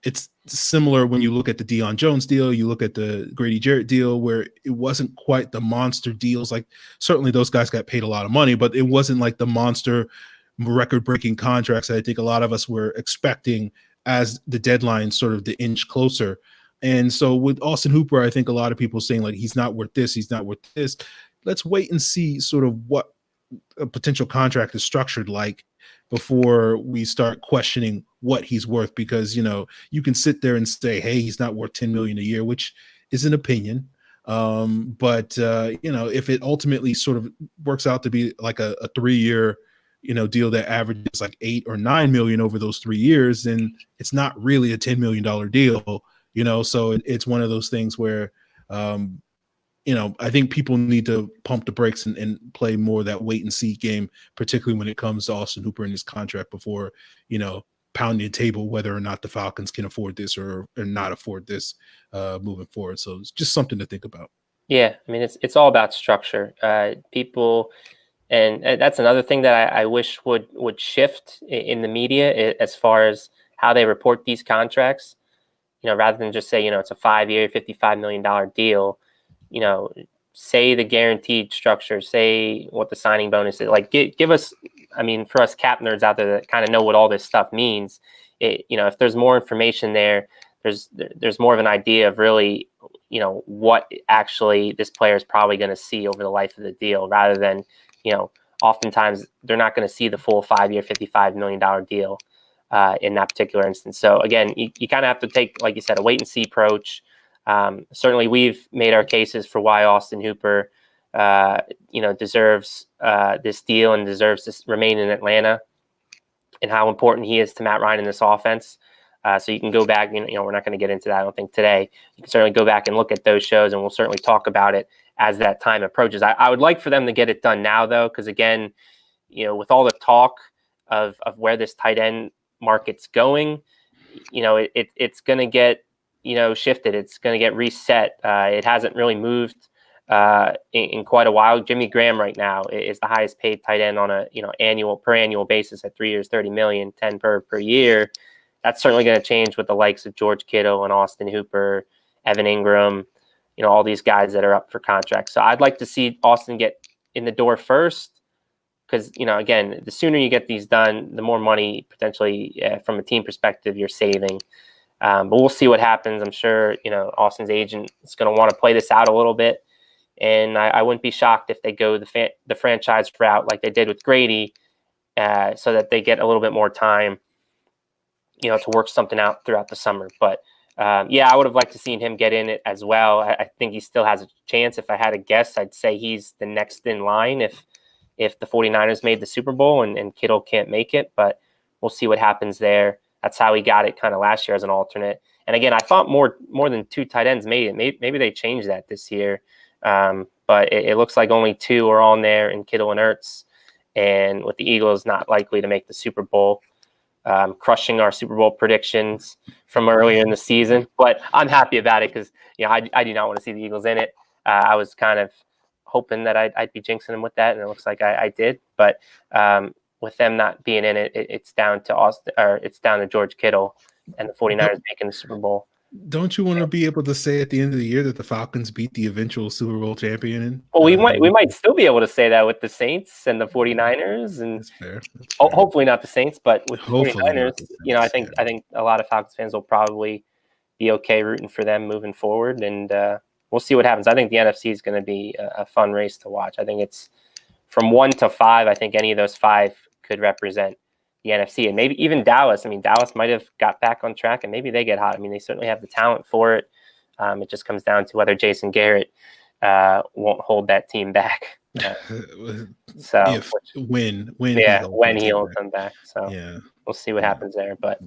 it's similar when you look at the Deion Jones deal, you look at the Grady Jarrett deal, where it wasn't quite the monster deals. Like, certainly those guys got paid a lot of money, but it wasn't like the monster record-breaking contracts that I think a lot of us were expecting as the deadline sort of the inch closer. And so with Austin Hooper, I think a lot of people saying like, he's not worth this, he's not worth this. Let's wait and see sort of what a potential contract is structured like before we start questioning what he's worth, because, you can sit there and say, hey, he's not worth $10 million a year, which is an opinion. But if it ultimately sort of works out to be like a 3-year, deal that averages like $8 or $9 million over those 3 years, then it's not really a $10 million deal, so it's one of those things where, I think people need to pump the brakes and play more of that wait and see game, particularly when it comes to Austin Hooper and his contract before, pounding the table whether or not the Falcons can afford this or not afford this moving forward. So it's just something to think about. Yeah, I mean, it's all about structure. People, and that's another thing that I wish would shift in the media as far as how they report these contracts. Rather than just say, it's a 5-year, $55 million deal, say the guaranteed structure, say what the signing bonus is. Like, give us, I mean, for us cap nerds out there that kind of know what all this stuff means, if there's more information there, there's more of an idea of really, what actually this player is probably going to see over the life of the deal, rather than, oftentimes they're not going to see the full 5-year, $55 million deal in that particular instance. So again, you kind of have to take, like you said, a wait and see approach. Certainly we've made our cases for why Austin Hooper, deserves this deal and deserves to remain in Atlanta, and how important he is to Matt Ryan in this offense. So you can go back, we're not going to get into that, I don't think, today. You can certainly go back and look at those shows, and we'll certainly talk about it as that time approaches. I would like for them to get it done now, though, because again, with all the talk of where this tight end market's going, it's going to get, shifted. It's going to get reset. It hasn't really moved in quite a while. Jimmy Graham right now is the highest paid tight end on a annual basis at 3 years, $30 million, 10 per year. That's certainly going to change with the likes of George Kittle and Austin Hooper, Evan Ingram, all these guys that are up for contract. So I'd like to see Austin get in the door first, because, again, the sooner you get these done, the more money potentially from a team perspective you're saving. But we'll see what happens. I'm sure, Austin's agent is going to want to play this out a little bit. And I wouldn't be shocked if they go the franchise route like they did with Grady, so that they get a little bit more time, to work something out throughout the summer. But I would have liked to seen him get in it as well. I think he still has a chance. If I had to guess, I'd say he's the next in line if the 49ers made the Super Bowl and Kittle can't make it. But we'll see what happens there. That's how he got it kind of last year as an alternate. And again, I thought more than 2 tight ends made it. Maybe they changed that this year. But it looks like only 2 are on there, in Kittle and Ertz. And with the Eagles not likely to make the Super Bowl, crushing our Super Bowl predictions from earlier in the season. But I'm happy about it because, I do not want to see the Eagles in it. I was kind of hoping that I'd be jinxing them with that, and it looks like I did. But with them not being in it, it's down to Austin, or it's down to George Kittle and the 49ers making the Super Bowl. Don't you want to be able to say at the end of the year that the Falcons beat the eventual Super Bowl champion? Well, we might still be able to say that with the Saints and the 49ers, and that's fair. Hopefully not the Saints, but with the hopefully 49ers, Saints, I think a lot of Falcons fans will probably be okay rooting for them moving forward, and we'll see what happens. I think the NFC is going to be a fun race to watch. I think it's from 1 to 5. I think any of those 5 could represent the NFC, and maybe even Dallas. I mean, Dallas might have got back on track, and maybe they get hot. I mean, they certainly have the talent for it. It just comes down to whether Jason Garrett won't hold that team back. When he'll come back. So we'll see what happens there. But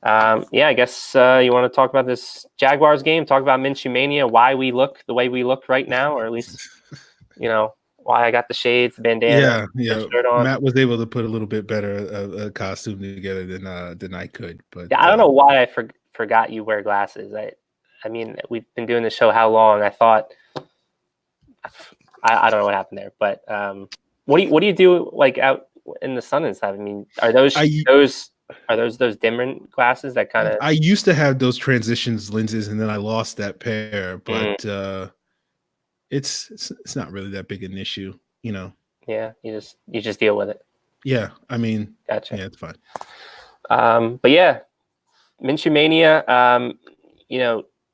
I guess you want to talk about this Jaguars game, talk about Minshew Mania, why we look the way we look right now, or at least, why I got the shades, the bandana, shirt on. Matt was able to put a little bit better a costume together than I could. But I don't know why I forgot you wear glasses. I mean, we've been doing the show how long? I thought I don't know what happened there. But what do you do like out in the sun and stuff? I mean, are those dimmer glasses that kind of? I used to have those transitions lenses, and then I lost that pair. But it's not really that big an issue, Yeah, you just deal with it. Yeah, I mean, gotcha. Yeah, it's fine. But yeah, Minshew Mania.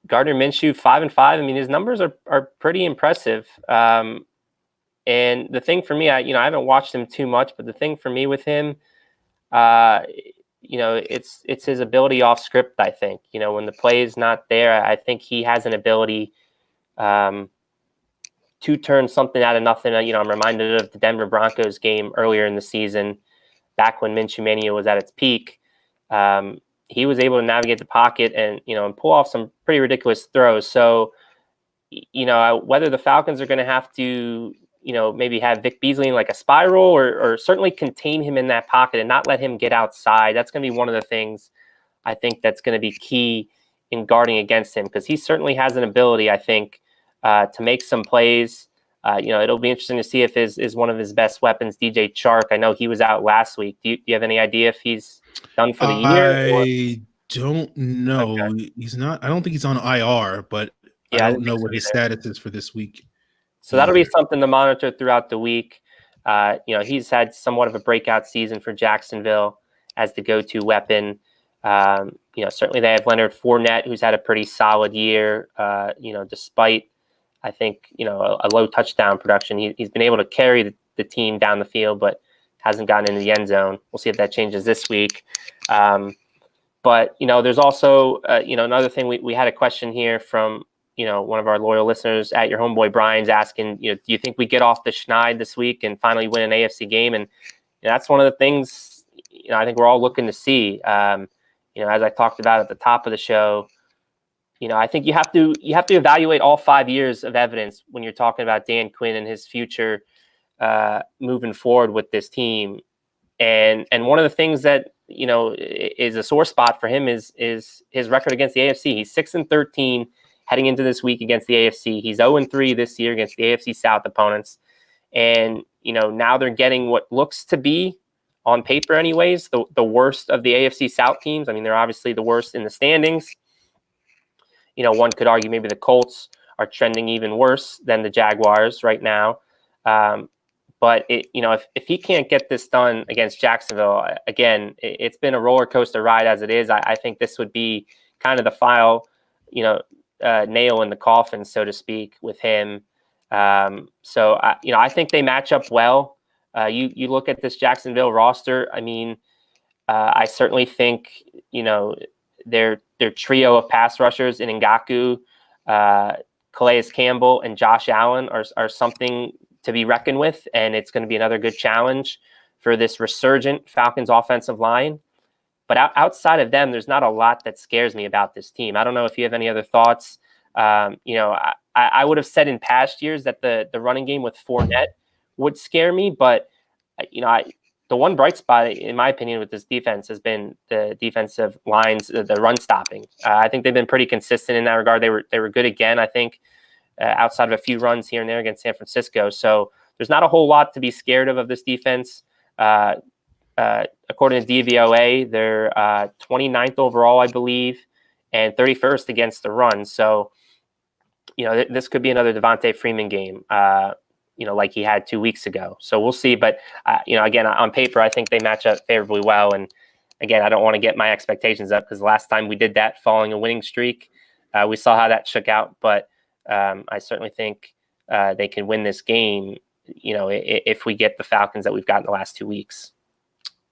Gardner Minshew 5-5. I mean, his numbers are pretty impressive. And the thing for me, I haven't watched him too much, but the thing for me with him, it's his ability off script. I think when the play is not there, I think he has an ability to turn something out of nothing. I'm reminded of the Denver Broncos game earlier in the season, back when Minshew Mania was at its peak. He was able to navigate the pocket and pull off some pretty ridiculous throws. So, whether the Falcons are going to have to, maybe have Vic Beasley in like a spiral or certainly contain him in that pocket and not let him get outside. That's going to be one of the things I think that's going to be key in guarding against him, because he certainly has an ability, I think, to make some plays. It'll be interesting to see if is one of his best weapons, DJ Chark. I know he was out last week. Do you have any idea if he's done for the year? I don't know. Okay. He's not. I don't think he's on IR, but I Yeah, I don't didn't know think so what his either. status is for this week. So that'll be something to monitor throughout the week. He's had somewhat of a breakout season for Jacksonville as the go-to weapon. Certainly they have Leonard Fournette, who's had a pretty solid year. Despite, I think, a low touchdown production, he's been able to carry the team down the field, but hasn't gotten into the end zone. We'll see if that changes this week. But there's also, another thing. We had a question here from, one of our loyal listeners at your homeboy Brian's asking, do you think we get off the schneid this week and finally win an AFC game? And that's one of the things, I think we're all looking to see. As I talked about at the top of the show, I think you have to evaluate all 5 years of evidence when you're talking about Dan Quinn and his future moving forward with this team. And one of the things that is a sore spot for him is his record against the AFC. He's 6-13 heading into this week against the AFC. He's 0-3 this year against the AFC South opponents. And now they're getting what looks to be, on paper anyways, the worst of the AFC South teams. I mean, they're obviously the worst in the standings. One could argue maybe the Colts are trending even worse than the Jaguars right now. But if he can't get this done against Jacksonville, again, it's been a roller coaster ride as it is. I think this would be kind of the final, nail in the coffin, so to speak, with him. So I think they match up well. You look at this Jacksonville roster. I mean, I certainly think their trio of pass rushers in Ngakoue, Calais Campbell, and Josh Allen are something to be reckoned with, and it's going to be another good challenge for this resurgent Falcons offensive line. But outside of them, there's not a lot that scares me about this team. I don't know if you have any other thoughts. I would have said in past years that the running game with Fournette would scare me, but the one bright spot, in my opinion, with this defense has been the defensive lines, the run stopping. I think they've been pretty consistent in that regard. They were good again, I think, outside of a few runs here and there against San Francisco. So there's not a whole lot to be scared of this defense. According to DVOA, they're 29th overall, I believe, and 31st against the run. So, this could be another Devontae Freeman game, like he had 2 weeks ago. So we'll see. But, again, on paper, I think they match up favorably well. And, again, I don't want to get my expectations up, because last time we did that following a winning streak, we saw how that shook out. But I certainly think they can win this game, if we get the Falcons that we've got in the last 2 weeks.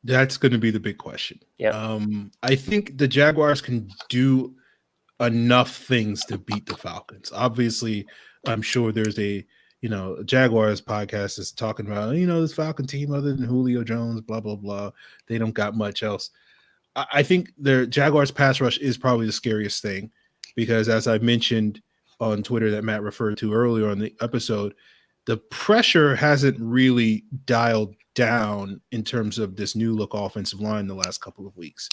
That's going to be the big question. Yeah. I think the Jaguars can do enough things to beat the Falcons. Obviously, I'm sure there's a Jaguars podcast is talking about, this Falcon team other than Julio Jones, blah, blah, blah. They don't got much else. I think the Jaguars pass rush is probably the scariest thing, because as I mentioned on Twitter that Matt referred to earlier on the episode, the pressure hasn't really dialed down in terms of this new look offensive line the last couple of weeks.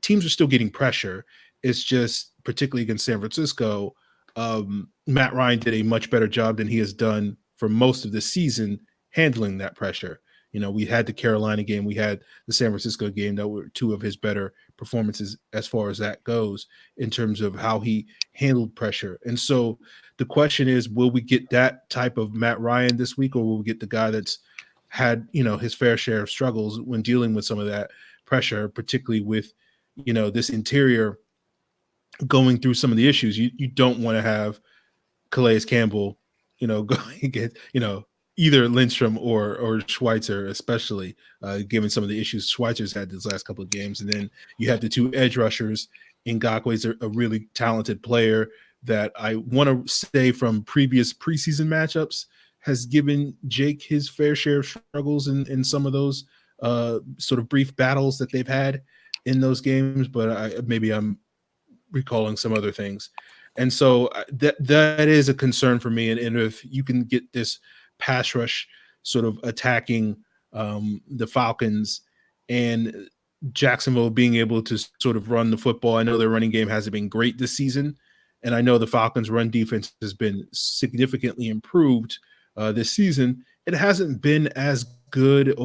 Teams are still getting pressure. It's just, particularly against San Francisco, Matt Ryan did a much better job than he has done for most of the season handling that pressure. We had the Carolina game, we had the San Francisco game that were two of his better performances as far as that goes in terms of how he handled pressure. And so the question is, will we get that type of Matt Ryan this week, or will we get the guy that's had, his fair share of struggles when dealing with some of that pressure, particularly with, this interior going through some of the issues? You don't want to have Calais Campbell, going against, either Lindstrom or Schweitzer, especially given some of the issues Schweitzer's had these last couple of games. And then you have the two edge rushers. Ngakoue's a really talented player that I want to say from previous preseason matchups has given Jake his fair share of struggles in some of those sort of brief battles that they've had in those games. But maybe I'm recalling some other things. And so that is a concern for me. And if you can get this pass rush sort of attacking the Falcons and Jacksonville being able to sort of run the football. I know their running game hasn't been great this season, and I know the Falcons' run defense has been significantly improved this season. It hasn't been as good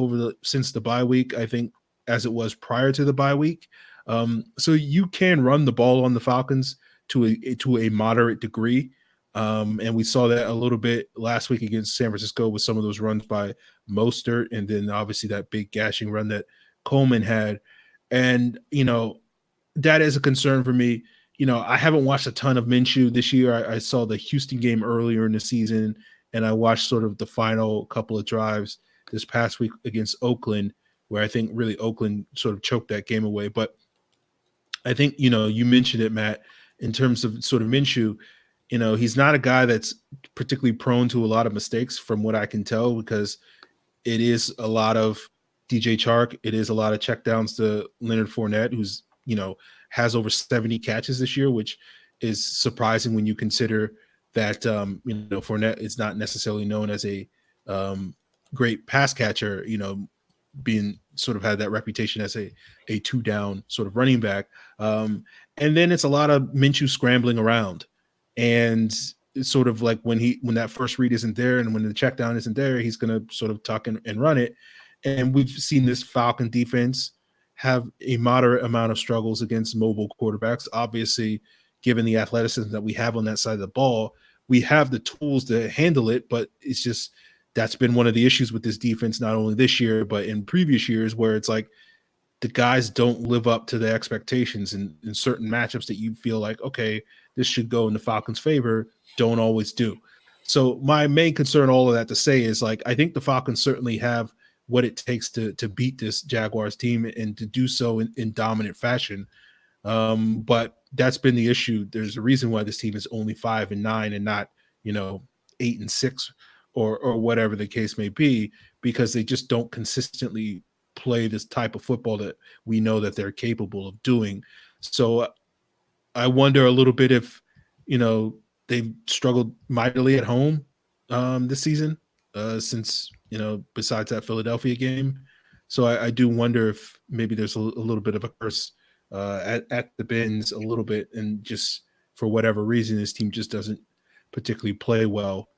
since the bye week, I think, as it was prior to the bye week. So you can run the ball on the Falcons to a moderate degree. And we saw that a little bit last week against San Francisco with some of those runs by Mostert, and then obviously that big gashing run that Coleman had. And, that is a concern for me. I haven't watched a ton of Minshew this year. I saw the Houston game earlier in the season, and I watched sort of the final couple of drives this past week against Oakland, where I think really Oakland sort of choked that game away. But I think, you mentioned it, Matt, in terms of sort of Minshew, he's not a guy that's particularly prone to a lot of mistakes from what I can tell, because it is a lot of DJ Chark. It is a lot of checkdowns to Leonard Fournette, who's, has over 70 catches this year, which is surprising when you consider that, Fournette is not necessarily known as a great pass catcher, being sort of had that reputation as a two down sort of running back. And then it's a lot of Minshew scrambling around, and it's sort of like when that first read isn't there and when the check down isn't there, he's going to sort of tuck and run it. And we've seen this Falcon defense have a moderate amount of struggles against mobile quarterbacks. Obviously, given the athleticism that we have on that side of the ball, we have the tools to handle it, but it's just, that's been one of the issues with this defense, not only this year, but in previous years, where it's like the guys don't live up to the expectations in certain matchups that you feel like, okay, this should go in the Falcons' favor, don't always do. So my main concern, all of that to say, is like, I think the Falcons certainly have what it takes to beat this Jaguars team and to do so in dominant fashion. But that's been the issue. There's a reason why this team is only 5-9 and not, 8-6 or whatever the case may be, because they just don't consistently play this type of football that we know that they're capable of doing. So I wonder a little bit if, they've struggled mightily at home this season since, besides that Philadelphia game. So I do wonder if maybe there's a little bit of a curse at the Bins a little bit, and just for whatever reason, this team just doesn't particularly play well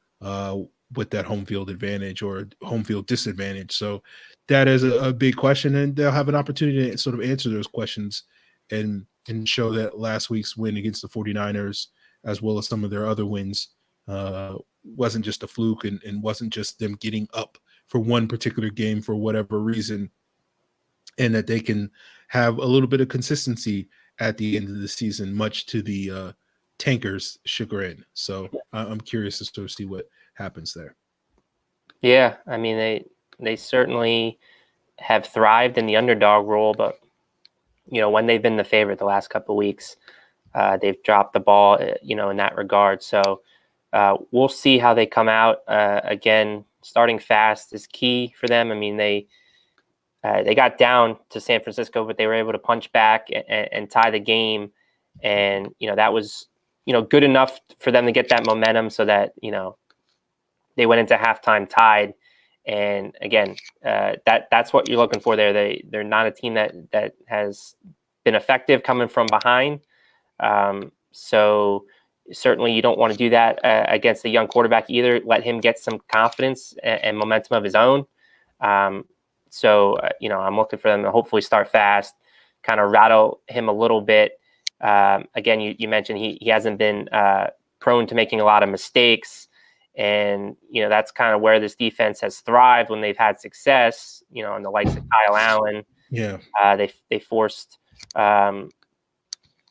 with that home field advantage or home field disadvantage. So that is a big question, and they'll have an opportunity to sort of answer those questions and show that last week's win against the 49ers, as well as some of their other wins, wasn't just a fluke and wasn't just them getting up for one particular game for whatever reason, and that they can have a little bit of consistency at the end of the season, much to the tankers' chagrin. So I'm curious to sort of see what happens there. Yeah, I mean, they certainly have thrived in the underdog role, but when they've been the favorite the last couple of weeks, they've dropped the ball, in that regard. So we'll see how they come out. Again, starting fast is key for them. I mean, they got down to San Francisco, but they were able to punch back and tie the game, and that was good enough for them to get that momentum, so that they went into halftime tied. And again, that's what you're looking for there. They're not a team that has been effective coming from behind. So certainly you don't want to do that against a young quarterback either. Let him get some confidence and momentum of his own. So I'm looking for them to hopefully start fast, kind of rattle him a little bit. Again, you mentioned he hasn't been prone to making a lot of mistakes. And, that's kind of where this defense has thrived when they've had success, in the likes of Kyle Allen. Yeah. They forced, I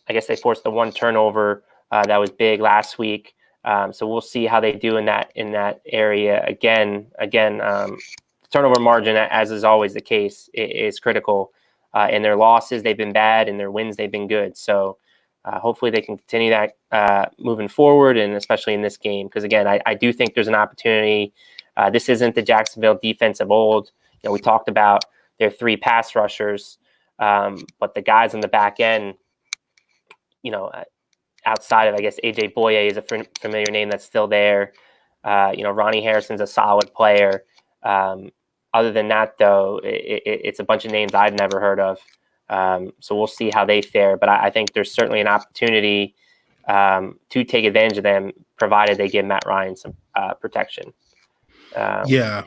guess they forced the one turnover that was big last week. So we'll see how they do in that area. Again, turnover margin, as is always the case, is critical. In their losses, they've been bad. In their wins, they've been good. So hopefully they can continue that moving forward, and especially in this game, because again, I do think there's an opportunity. This isn't the Jacksonville defense of old. We talked about their 3 pass rushers, but the guys on the back end, outside of, I guess, AJ Boye is a familiar name that's still there. Ronnie Harrison's a solid player. Other than that, though, it's a bunch of names I've never heard of. So we'll see how they fare. But I think there's certainly an opportunity to take advantage of them, provided they give Matt Ryan some protection. Yeah.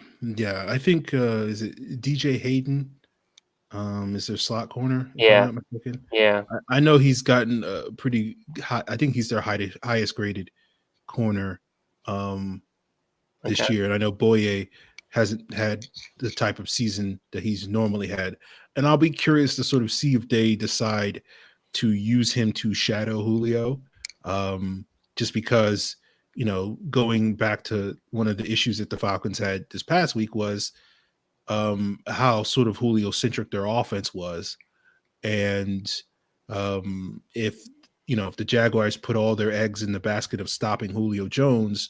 I think is it DJ Hayden? Is their slot corner? If I'm not mistaken. Yeah. I know he's gotten pretty high. I think he's their highest graded corner this year, and I know Boye hasn't had the type of season that he's normally had. And I'll be curious to sort of see if they decide to use him to shadow Julio, just because, going back to one of the issues that the Falcons had this past week was how sort of Julio-centric their offense was. And if the Jaguars put all their eggs in the basket of stopping Julio Jones,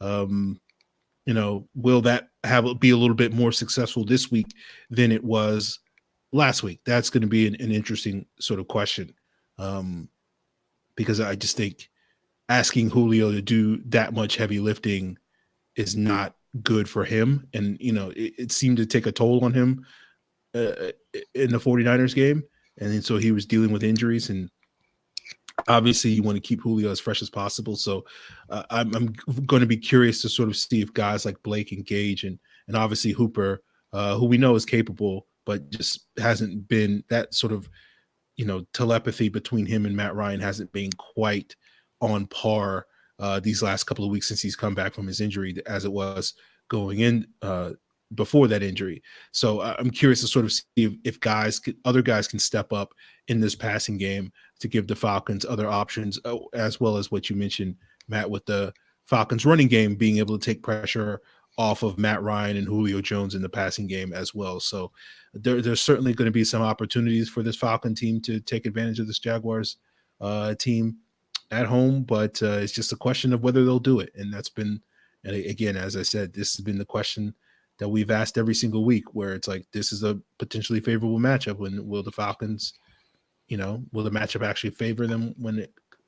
will that be a little bit more successful this week than it was last week? That's going to be an interesting sort of question, because I just think asking Julio to do that much heavy lifting is not good for him. And, it seemed to take a toll on him in the 49ers game. And then so he was dealing with injuries, and obviously you want to keep Julio as fresh as possible. So I'm going to be curious to sort of see if guys like Blake and Gage and obviously Hooper, who we know is capable, but just hasn't been that sort of, telepathy between him and Matt Ryan hasn't been quite on par these last couple of weeks since he's come back from his injury as it was going in before that injury. So I'm curious to sort of see if other guys can step up in this passing game to give the Falcons other options, as well as what you mentioned, Matt, with the Falcons running game being able to take pressure off of Matt Ryan and Julio Jones in the passing game as well. So there's certainly going to be some opportunities for this Falcon team to take advantage of this Jaguars team at home, but it's just a question of whether they'll do it. And that's been, and again, as I said, this has been the question that we've asked every single week, where it's like, this is a potentially favorable matchup. When will the Falcons, will the matchup actually favor them when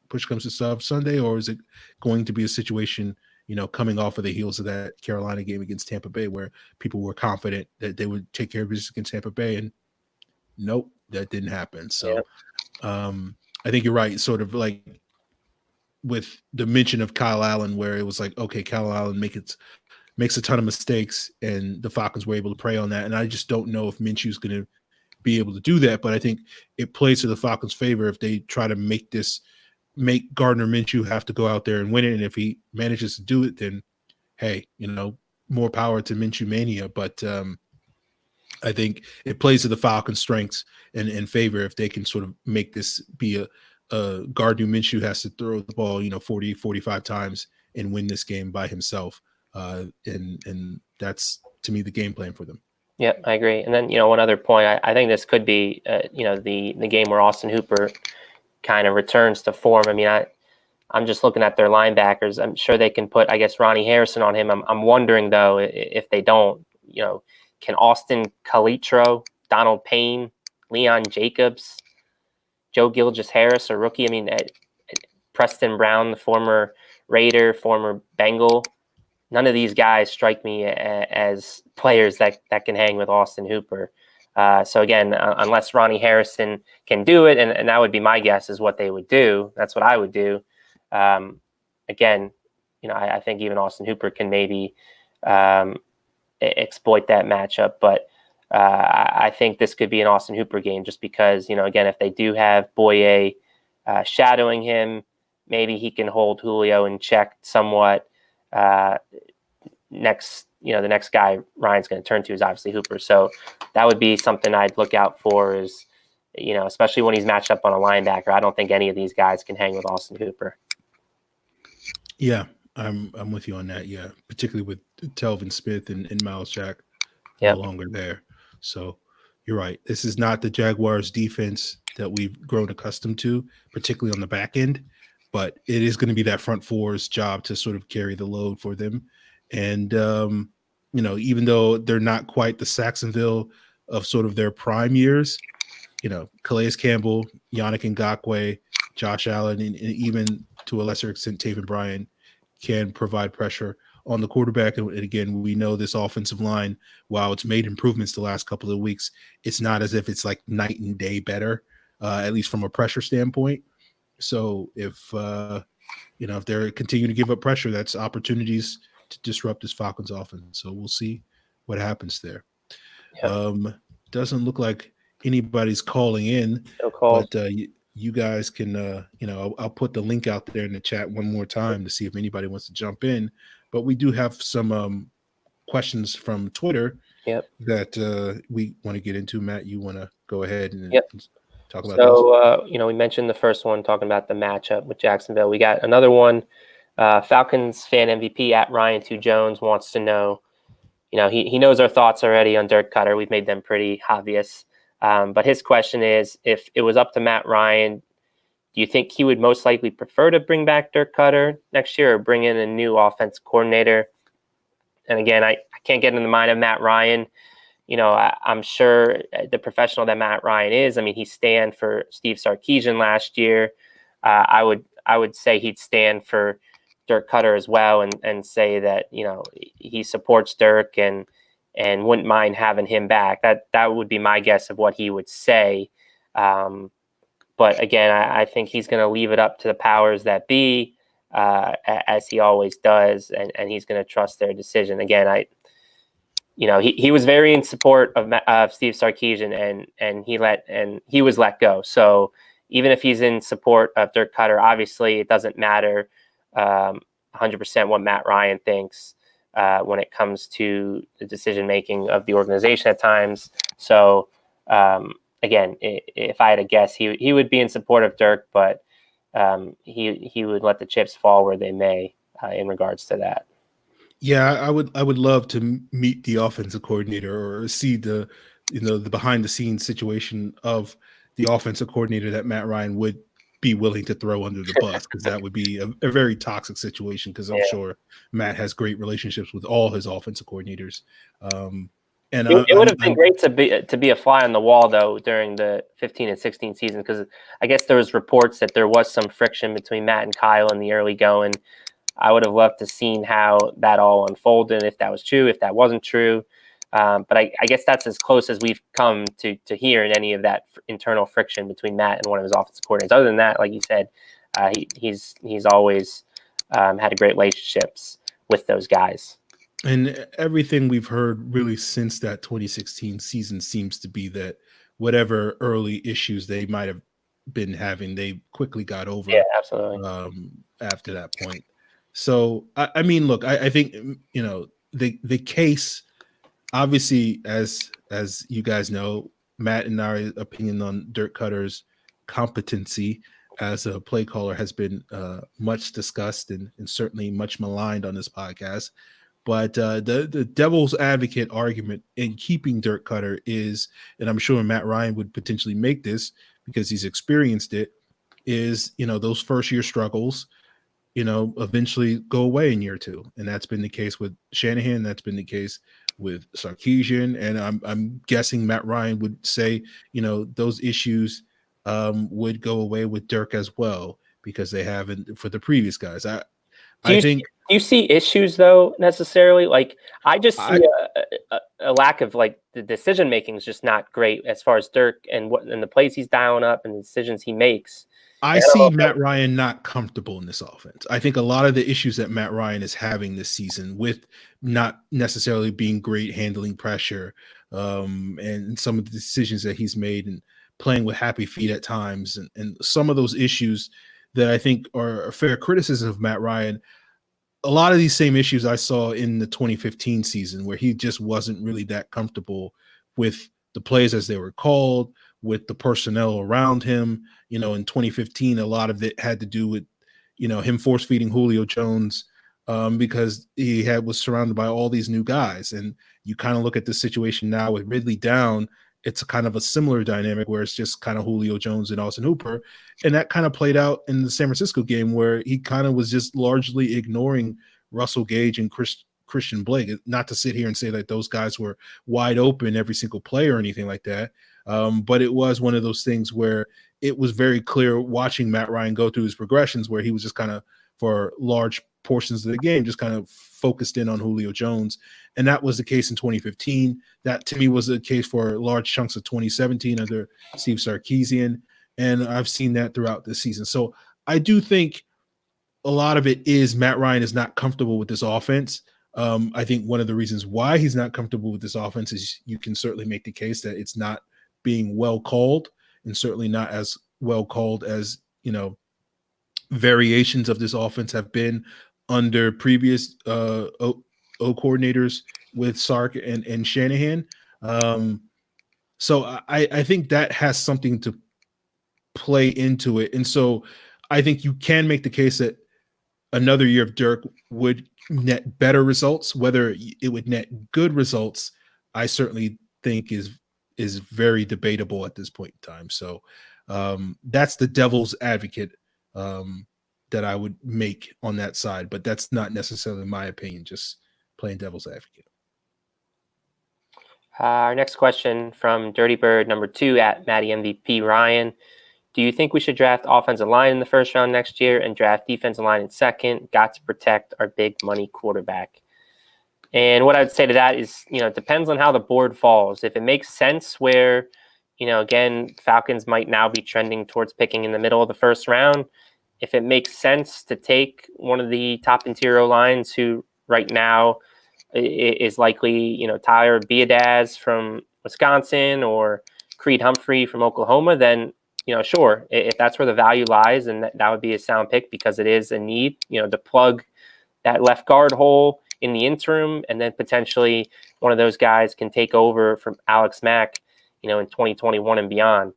push comes to shove Sunday, or is it going to be a situation, coming off of the heels of that Carolina game against Tampa Bay, where people were confident that they would take care of business against Tampa Bay, and nope, that didn't happen. So I think you're right. Sort of like with the mention of Kyle Allen, where it was like, okay, Kyle Allen makes a ton of mistakes, and the Falcons were able to prey on that. And I just don't know if Minshew's going to be able to do that, but I think it plays to the Falcons' favor if they try to make Gardner Minshew have to go out there and win it. And if he manages to do it, then hey, more power to Minshew Mania. But I think it plays to the Falcons' strengths and favor if they can sort of make this be a Gardner Minshew has to throw the ball, 40, 45 times and win this game by himself. And that's, to me, the game plan for them. Yeah, I agree. And then, one other point, I think this could be, the game where Austin Hooper kind of returns to form. I mean, I'm just looking at their linebackers. I'm sure they can put, I guess, Ronnie Harrison on him. I'm wondering, though, if they don't, can Austin Calitro, Donald Payne, Leon Jacobs, Joe Gilgeous-Harris, a rookie? I mean, Preston Brown, the former Raider, former Bengal, none of these guys strike me as players that can hang with Austin Hooper. So again, unless Ronnie Harrison can do it, and that would be my guess is what they would do. That's what I would do. Again, I think even Austin Hooper can maybe exploit that matchup. But I think this could be an Austin Hooper game just because, again, if they do have Boye shadowing him, maybe he can hold Julio in check somewhat. The next guy Ryan's going to turn to is obviously Hooper. So that would be something I'd look out for is, especially when he's matched up on a linebacker. I don't think any of these guys can hang with Austin Hooper. Yeah, I'm with you on that. Yeah, particularly with Telvin Smith and Miles Jack no longer there. So you're right. This is not the Jaguars defense that we've grown accustomed to, particularly on the back end. But it is going to be that front four's job to sort of carry the load for them. And, even though they're not quite the Saxonville of sort of their prime years, Calais Campbell, Yannick Ngakoue, Josh Allen and even to a lesser extent Taven Bryan can provide pressure on the quarterback. And again, we know this offensive line, while it's made improvements the last couple of weeks, it's not as if it's like night and day better, at least from a pressure standpoint. So if if they're continuing to give up pressure, that's opportunities to disrupt this Falcons offense. So we'll see what happens there. Yep. Doesn't look like anybody's calling in, but you guys can, I'll put the link out there in the chat one more time to see if anybody wants to jump in. But we do have some questions from Twitter that we want to get into. Matt, you want to go ahead and talk about those? So, we mentioned the first one talking about the matchup with Jacksonville. We got another one. Falcons fan MVP at Ryan2Jones wants to know, he knows our thoughts already on Dirk Cutter. We've made them pretty obvious. But his question is, if it was up to Matt Ryan, do you think he would most likely prefer to bring back Dirk Cutter next year or bring in a new offensive coordinator? And again, I can't get in the mind of Matt Ryan. I'm sure the professional that Matt Ryan is, he stand for Steve Sarkisian last year. I would say he'd stand for Dirk Cutter as well and say that, he supports Dirk and wouldn't mind having him back. That would be my guess of what he would say. But again, I think he's going to leave it up to the powers that be, as he always does, and he's going to trust their decision. Again, he was very in support of Steve Sarkisian, and he was let go. So even if he's in support of Dirk Cutter, obviously it doesn't matter 100% what Matt Ryan thinks when it comes to the decision making of the organization at times. So again, if I had to guess, he would be in support of Dirk, but he would let the chips fall where they may in regards to that. Yeah, I would love to meet the offensive coordinator or see the behind the scenes situation of the offensive coordinator that Matt Ryan would be willing to throw under the bus, because that would be a very toxic situation, because I'm sure Matt has great relationships with all his offensive coordinators. And it would have been great to be a fly on the wall, though, during the 15 and 16 season, because I guess there was reports that there was some friction between Matt and Kyle in the early going. I would have loved to seen how that all unfolded, if that was true, if that wasn't true. But I guess that's as close as we've come to hearing any of that internal friction between Matt and one of his offensive coordinators. Other than that, like you said, he's always had great relationships with those guys. And everything we've heard really since that 2016 season seems to be that whatever early issues they might have been having, they quickly got over. Yeah, absolutely. After that point. So, I mean, look, I think, the case, obviously, as you guys know, Matt and our opinion on Dirk Cutter's competency as a play caller has been much discussed and certainly much maligned on this podcast. But the devil's advocate argument in keeping Dirk Cutter is, and I'm sure Matt Ryan would potentially make this because he's experienced it, is, those first year struggles, eventually go away in year two. And that's been the case with Shanahan. That's been the case with Sarkisian. And I'm guessing Matt Ryan would say, those issues would go away with Dirk as well, because they haven't for the previous guys. Do you see issues, though, necessarily? Like, I just see a lack of, like, the decision making is just not great as far as Dirk and the plays he's dialing up and the decisions he makes. I see Matt Ryan not comfortable in this offense. I think a lot of the issues that Matt Ryan is having this season, with not necessarily being great handling pressure, and some of the decisions that he's made and playing with happy feet at times, and some of those issues that I think are a fair criticism of Matt Ryan. A lot of these same issues I saw in the 2015 season, where he just wasn't really that comfortable with the plays as they were called, with the personnel around him. In 2015, a lot of it had to do with, him force feeding Julio Jones because he was surrounded by all these new guys. And you kind of look at the situation now with Ridley down. It's a kind of a similar dynamic where it's just kind of Julio Jones and Austin Hooper. And that kind of played out in the San Francisco game, where he kind of was just largely ignoring Russell Gage and Christian Blake. Not to sit here and say that those guys were wide open every single play or anything like that. But it was one of those things where it was very clear watching Matt Ryan go through his progressions where he was just kind of, for large portions of the game, just kind of focused in on Julio Jones. And that was the case in 2015. That to me was the case for large chunks of 2017 under Steve Sarkisian. And I've seen that throughout this season. So I do think a lot of it is Matt Ryan is not comfortable with this offense. I think one of the reasons why he's not comfortable with this offense is you can certainly make the case that it's not being well called, and certainly not as well called as, variations of this offense have been under previous O coordinators with Sark and Shanahan. So I think that has something to play into it. And so I think you can make the case that another year of Dirk would net better results. Whether it would net good results, I certainly think is very debatable at this point in time. So that's the devil's advocate that I would make on that side, but that's not necessarily my opinion, just playing devil's advocate. Our next question from Dirty Bird number 2 at Matty MVP Ryan. Do you think we should draft offensive line in the first round next year and draft defensive line in second? Got to protect our big money quarterback. And what I'd say to that is, it depends on how the board falls. If it makes sense where, again, Falcons might now be trending towards picking in the middle of the first round. If it makes sense to take one of the top interior lines who right now is likely, Tyler Biadasz from Wisconsin or Creed Humphrey from Oklahoma, then, sure, if that's where the value lies, and that would be a sound pick because it is a need, to plug that left guard hole in the interim, and then potentially one of those guys can take over from Alex Mack, in 2021 and beyond.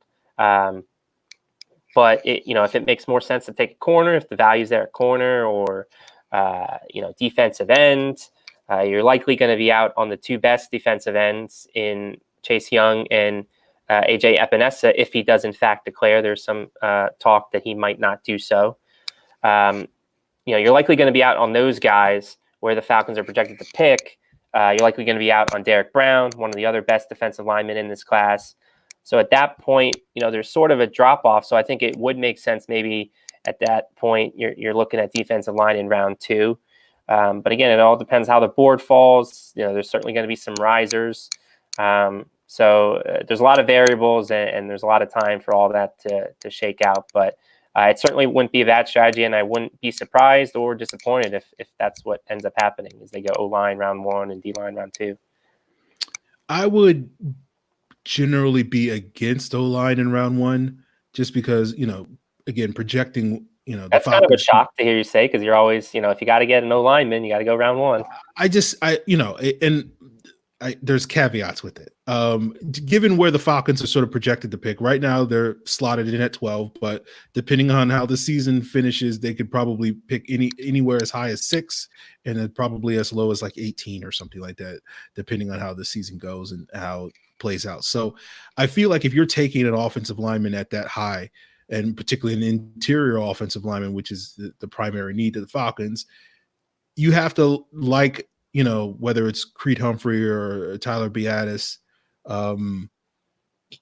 But if it makes more sense to take a corner, if the value's there at corner, or defensive end, you're likely going to be out on the two best defensive ends in Chase Young and AJ Epinesa if he does in fact declare. There's some talk that he might not do so. You're likely going to be out on those guys where the Falcons are projected to pick. You're likely going to be out on Derek Brown, one of the other best defensive linemen in this class. So at that point, there's sort of a drop off. So I think it would make sense maybe at that point you're looking at defensive line in round 2. But again, it all depends how the board falls. There's certainly going to be some risers. So there's a lot of variables and there's a lot of time for all that to shake out. But it certainly wouldn't be a bad strategy, and I wouldn't be surprised or disappointed if that's what ends up happening, is they go O-line round 1 and D-line round 2. I would generally be against O-line in round 1 just because, again, projecting, that's kind of a shock to hear you say, because you're always, if you got to get an O-lineman, you got to go round 1. There's caveats with it. Given where the Falcons are sort of projected to pick right now, they're slotted in at 12, but depending on how the season finishes, they could probably pick anywhere as high as 6 and then probably as low as like 18 or something like that, depending on how the season goes and how it plays out. So I feel like if you're taking an offensive lineman at that high, and particularly an interior offensive lineman, which is the primary need of the Falcons, you have to whether it's Creed Humphrey or Tyler Biadasz,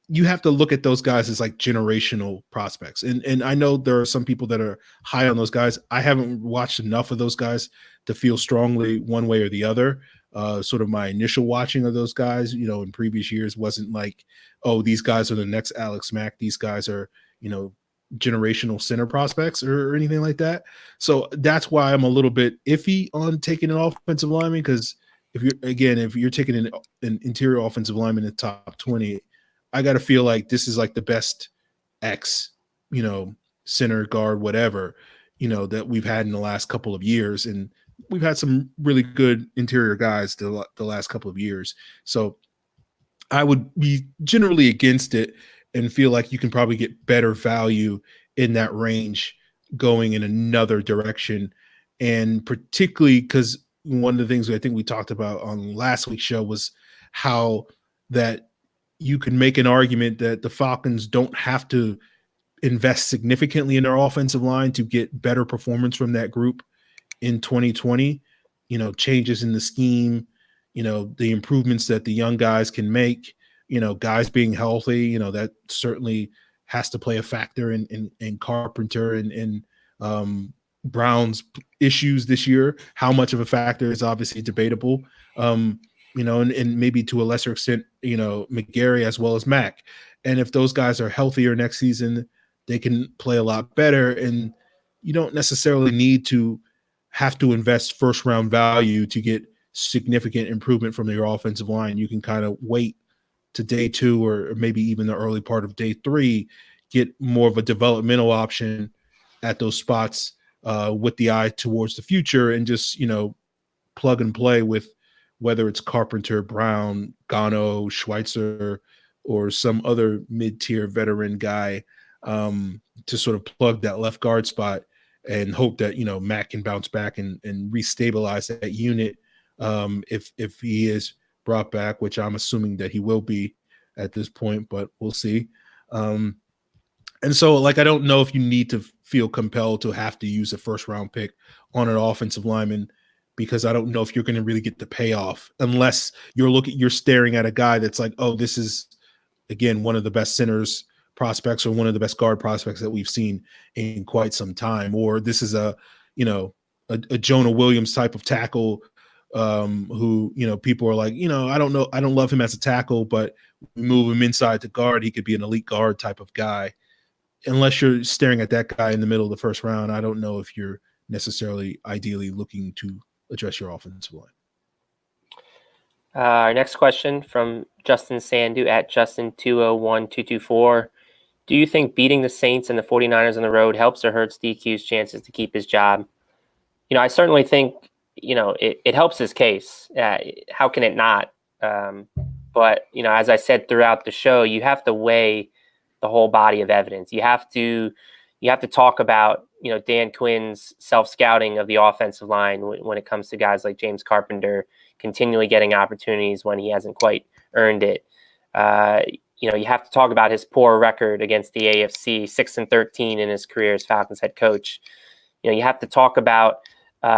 you have to look at those guys as like generational prospects. And I know there are some people that are high on those guys. I haven't watched enough of those guys to feel strongly one way or the other. Sort of my initial watching of those guys, in previous years wasn't like, oh, these guys are the next Alex Mack. These guys are, generational center prospects or anything like that. So that's why I'm a little bit iffy on taking an offensive lineman, because if you're taking an interior offensive lineman in the top 20, I got to feel like this is like the best X, center, guard, whatever, that we've had in the last couple of years. And we've had some really good interior guys the last couple of years. So I would be generally against it and feel like you can probably get better value in that range going in another direction. And particularly because one of the things I think we talked about on last week's show was how that you can make an argument that the Falcons don't have to invest significantly in their offensive line to get better performance from that group in 2020, changes in the scheme, the improvements that the young guys can make. guys being healthy, that certainly has to play a factor in Carpenter and Brown's issues this year. How much of a factor is obviously debatable. And maybe to a lesser extent, McGarry as well as Mack. And if those guys are healthier next season, they can play a lot better. And you don't necessarily need to have to invest first round value to get significant improvement from your offensive line. You can kind of wait to day 2 or maybe even the early part of day 3, get more of a developmental option at those spots with the eye towards the future, and just, plug and play with whether it's Carpenter, Brown, Gano, Schweitzer, or some other mid-tier veteran guy to sort of plug that left guard spot and hope that, Matt can bounce back and restabilize that unit if he is brought back, which I'm assuming that he will be at this point, but we'll see. And so, I don't know if you need to feel compelled to have to use a first round pick on an offensive lineman, because I don't know if you're going to really get the payoff unless you're staring at a guy that's like, oh, this is, again, one of the best centers prospects or one of the best guard prospects that we've seen in quite some time. Or this is a Jonah Williams type of tackle who, people are like, I don't know. I don't love him as a tackle, but we move him inside to guard. He could be an elite guard type of guy. Unless you're staring at that guy in the middle of the first round, I don't know if you're necessarily ideally looking to address your offensive line. Our next question from Justin Sandu at Justin201224. Do you think beating the Saints and the 49ers on the road helps or hurts DQ's chances to keep his job? I certainly think, it helps his case. How can it not? But, as I said throughout the show, you have to weigh the whole body of evidence. You have to talk about, Dan Quinn's self-scouting of the offensive line when it comes to guys like James Carpenter continually getting opportunities when he hasn't quite earned it. You have to talk about his poor record against the AFC, 6-13 in his career as Falcons head coach. You have to talk about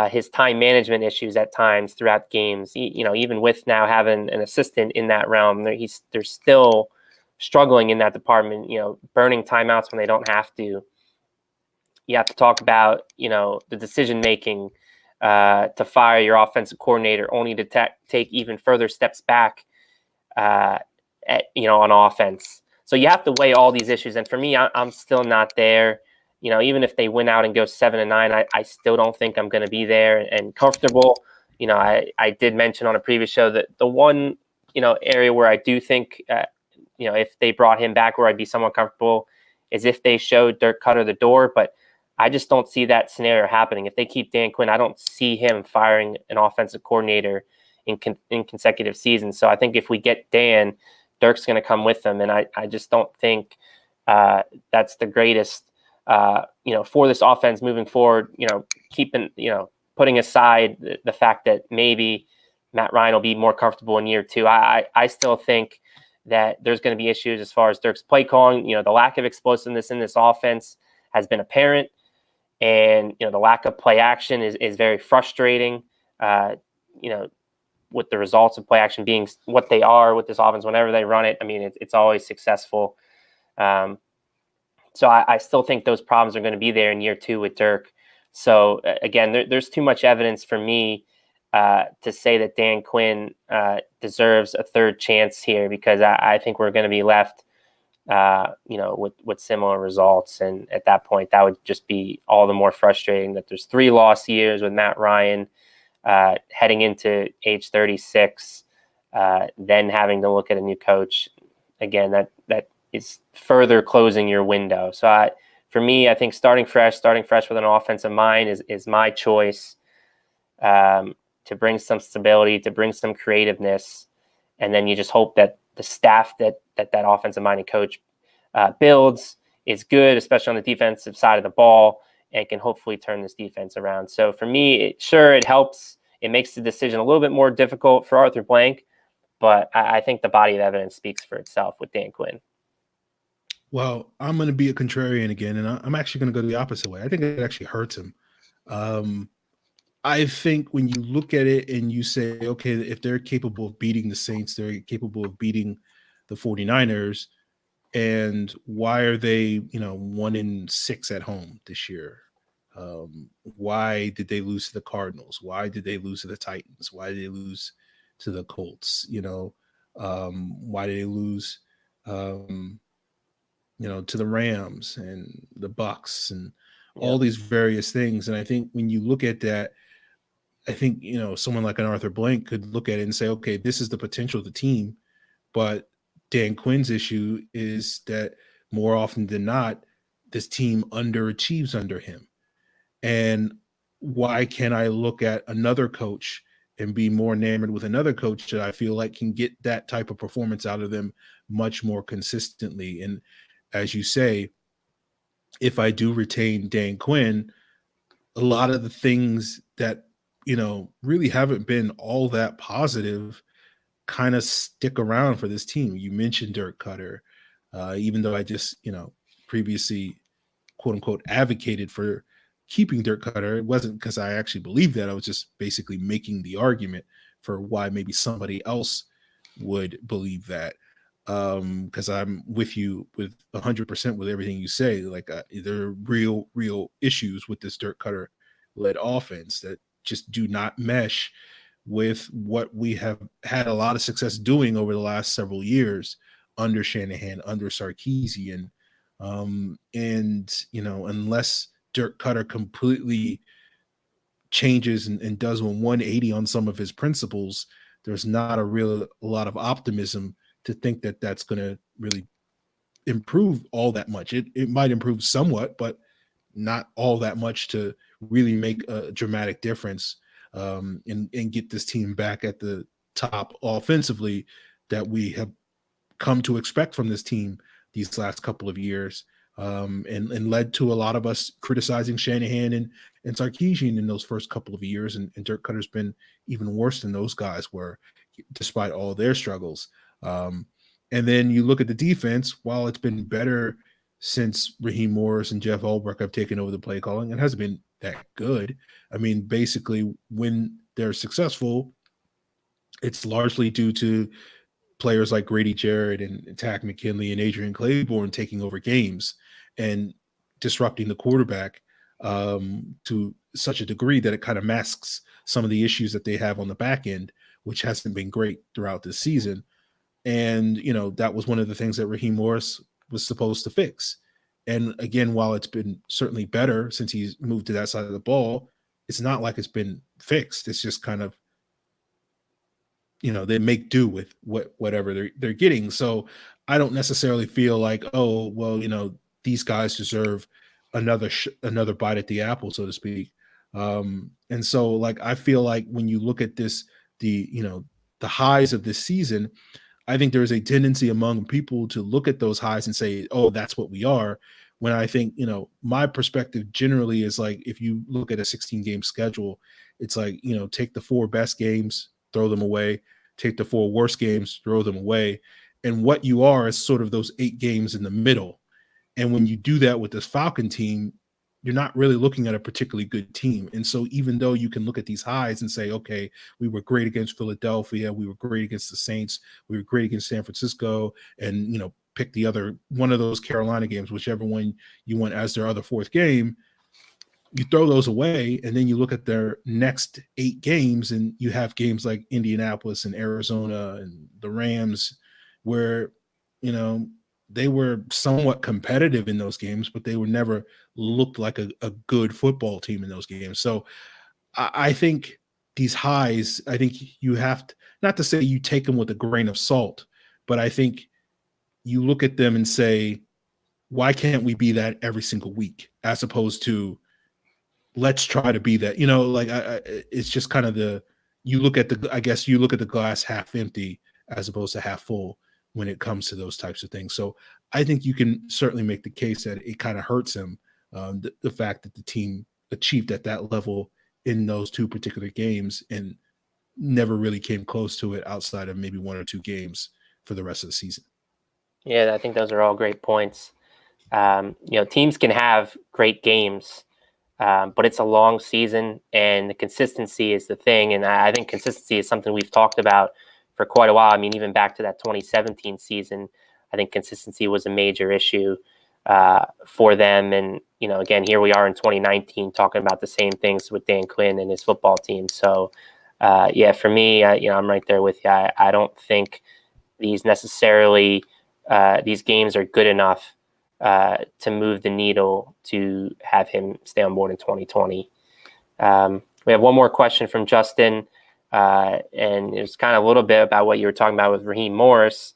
his time management issues at times throughout games. Even with now having an assistant in that realm, they're still struggling in that department, burning timeouts when they don't have to. You have to talk about, the decision-making to fire your offensive coordinator only to take even further steps back, on offense. So you have to weigh all these issues. And for me, I'm still not there. Even if they win out and go 7-9, I still don't think I'm going to be there and comfortable. I did mention on a previous show that the one, area where I do think, if they brought him back where I'd be somewhat comfortable is if they showed Dirk Cutter the door, but I just don't see that scenario happening. If they keep Dan Quinn, I don't see him firing an offensive coordinator in consecutive seasons. So I think if we get Dan, Dirk's going to come with them. And I just don't think that's the greatest, for this offense moving forward, putting aside the fact that maybe Matt Ryan will be more comfortable in year 2. I still think that there's going to be issues as far as Dirk's play calling. The lack of explosiveness in this offense has been apparent, and the lack of play action is very frustrating. With the results of play action being what they are with this offense, whenever they run it, I mean, it's always successful. So I still think those problems are going to be there in year 2 with Dirk. So again, there's too much evidence for me to say that Dan Quinn deserves a third chance here, because I think we're going to be left, with similar results. And at that point, that would just be all the more frustrating that there's 3 lost years with Matt Ryan heading into age 36, then having to look at a new coach. Again, that is further closing your window. So for me, I think starting fresh with an offensive mind is my choice. To bring some stability, to bring some creativeness. And then you just hope that the staff that offensive minded coach builds is good, especially on the defensive side of the ball, and can hopefully turn this defense around. So for me, it helps. It makes the decision a little bit more difficult for Arthur Blank, but I think the body of evidence speaks for itself with Dan Quinn. Well, I'm going to be a contrarian again, and I'm actually going to go the opposite way. I think it actually hurts him. I think when you look at it and you say, okay, if they're capable of beating the Saints, they're capable of beating the 49ers, and why are they, 1-6 at home this year? Why did they lose to the Cardinals? Why did they lose to the Titans? Why did they lose to the Colts? Why did they lose, to the Rams and the Bucks and all these various things? And I think when you look at that, I think, someone like an Arthur Blank could look at it and say, okay, this is the potential of the team. But Dan Quinn's issue is that more often than not, this team underachieves under him. And why can't I look at another coach and be more enamored with another coach that I feel like can get that type of performance out of them much more consistently? And as you say, if I do retain Dan Quinn, a lot of the things that, really haven't been all that positive kind of stick around for this team. You mentioned Dirk Cutter, even though I just, previously, quote unquote, advocated for keeping Dirk Cutter. It wasn't because I actually believed that. I was just basically making the argument for why maybe somebody else would believe that. Because I'm with you with 100% with everything you say. Like there are real issues with this Dirk Cutter led offense that just do not mesh with what we have had a lot of success doing over the last several years under Shanahan, under Sarkisian. Unless Dirk Cutter completely changes and does a 180 on some of his principles, there's not a lot of optimism to think that that's going to really improve all that much. It might improve somewhat, but not all that much to really make a dramatic difference, and get this team back at the top offensively that we have come to expect from this team these last couple of years, and led to a lot of us criticizing Shanahan and Sarkisian in those first couple of years. And Dirk Cutter's been even worse than those guys were, despite all their struggles. And then you look at the defense, while it's been better since Raheem Morris and Jeff Ulbrich have taken over the play calling, it hasn't been that good. I mean, basically, when they're successful, it's largely due to players like Grady Jarrett and Tack McKinley and Adrian Claiborne taking over games and disrupting the quarterback to such a degree that it kind of masks some of the issues that they have on the back end, which hasn't been great throughout this season. And, that was one of the things that Raheem Morris was supposed to fix. And again, while it's been certainly better since he's moved to that side of the ball, it's not like it's been fixed. It's just kind of, they make do with whatever they're getting. So I don't necessarily feel like, oh, well, these guys deserve another bite at the apple, so to speak. And so, like, I feel like when you look at this, the highs of this season, I think there's a tendency among people to look at those highs and say, oh, that's what we are. When I think, my perspective generally is like, if you look at a 16-game schedule, it's like, take the 4 best games, throw them away, take the 4 worst games, throw them away. And what you are is sort of those 8 games in the middle. And when you do that with this Falcon team, you're not really looking at a particularly good team. And so even though you can look at these highs and say, okay, we were great against Philadelphia, we were great against the Saints, we were great against San Francisco, and, pick the other one of those Carolina games, whichever one you want as their other 4th game, you throw those away, and then you look at their next 8 games, and you have games like Indianapolis and Arizona and the Rams where, they were somewhat competitive in those games, but they were never looked like a good football team in those games. So I think these highs, I think you have to, not to say you take them with a grain of salt, but I think you look at them and say, why can't we be that every single week, as opposed to let's try to be that, it's just kind of you look at the glass half empty as opposed to half full when it comes to those types of things. So I think you can certainly make the case that it kind of hurts him, the fact that the team achieved at that level in those 2 particular games and never really came close to it outside of maybe 1 or 2 games for the rest of the season. Yeah, I think those are all great points. Teams can have great games, but it's a long season, and the consistency is the thing. And I think consistency is something we've talked about for quite a while. I mean, even back to that 2017 season, I think consistency was a major issue for them. And, again, here we are in 2019 talking about the same things with Dan Quinn and his football team. So, for me, I'm right there with you. I don't think these necessarily these games are good enough to move the needle to have him stay on board in 2020. We have one more question from Justin, and it's kind of a little bit about what you were talking about with Raheem Morris.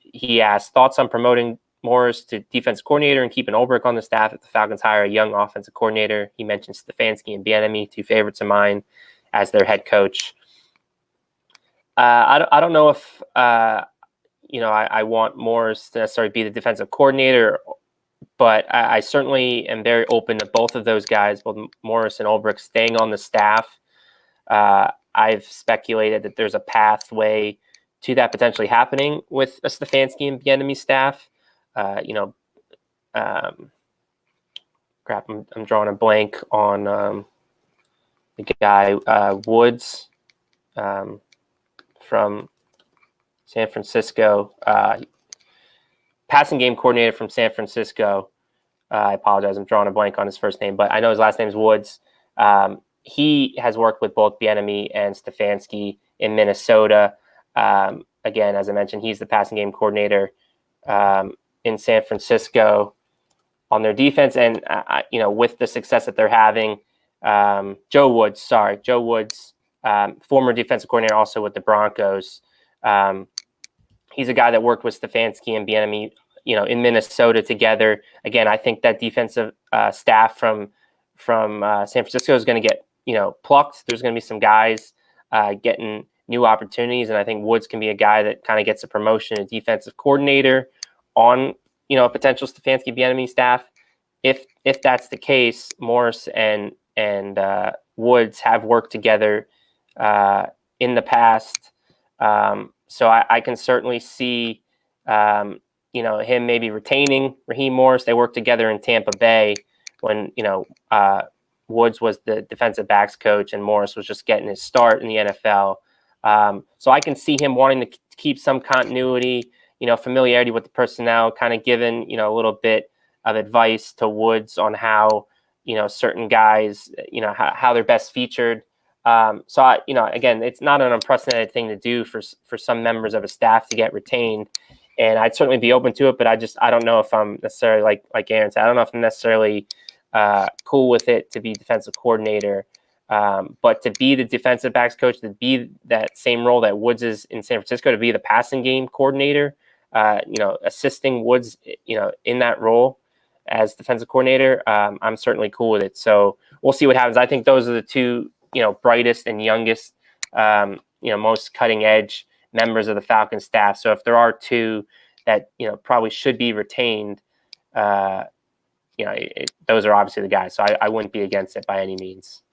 He asked, thoughts on promoting Morris to defense coordinator and keeping Ulbrich on the staff if the Falcons hire a young offensive coordinator. He mentioned Stefanski and Bieniemy, two favorites of mine, as their head coach. I don't know if I want Morris to necessarily be the defensive coordinator, but I certainly am very open to both of those guys, both Morris and Ulbrich, staying on the staff. I've speculated that there's a pathway to that potentially happening with a Stefanski and Bieniemy staff. I'm drawing a blank on the guy Woods from San Francisco, passing game coordinator from San Francisco. I apologize, I'm drawing a blank on his first name, but I know his last name is Woods. He has worked with both Bieniemy and Stefanski in Minnesota. Again, as I mentioned, he's the passing game coordinator in San Francisco on their defense. And, with the success that they're having, Joe Woods, former defensive coordinator also with the Broncos. He's a guy that worked with Stefanski and Bieniemy, in Minnesota together. Again, I think that defensive staff from San Francisco is going to get, plucked. There's going to be some guys getting new opportunities, and I think Woods can be a guy that kind of gets a promotion to defensive coordinator on, a potential Stefanski Bieniemy staff. If that's the case, Morris and Woods have worked together in the past. So I can certainly see, him maybe retaining Raheem Morris. They worked together in Tampa Bay when, Woods was the defensive backs coach and Morris was just getting his start in the NFL. So I can see him wanting to keep some continuity, familiarity with the personnel, kind of giving, a little bit of advice to Woods on how, certain guys, how they're best featured. So again, it's not an unprecedented thing to do for some members of a staff to get retained, and I'd certainly be open to it. But I don't know if I'm necessarily like Aaron said. I don't know if I'm necessarily cool with it to be defensive coordinator, but to be the defensive backs coach, to be that same role that Woods is in San Francisco, to be the passing game coordinator, assisting Woods, in that role as defensive coordinator, I'm certainly cool with it. So we'll see what happens. I think those are the two, brightest and youngest, most cutting edge members of the Falcons staff. So if there are two that, probably should be retained, those are obviously the guys. So I wouldn't be against it by any means.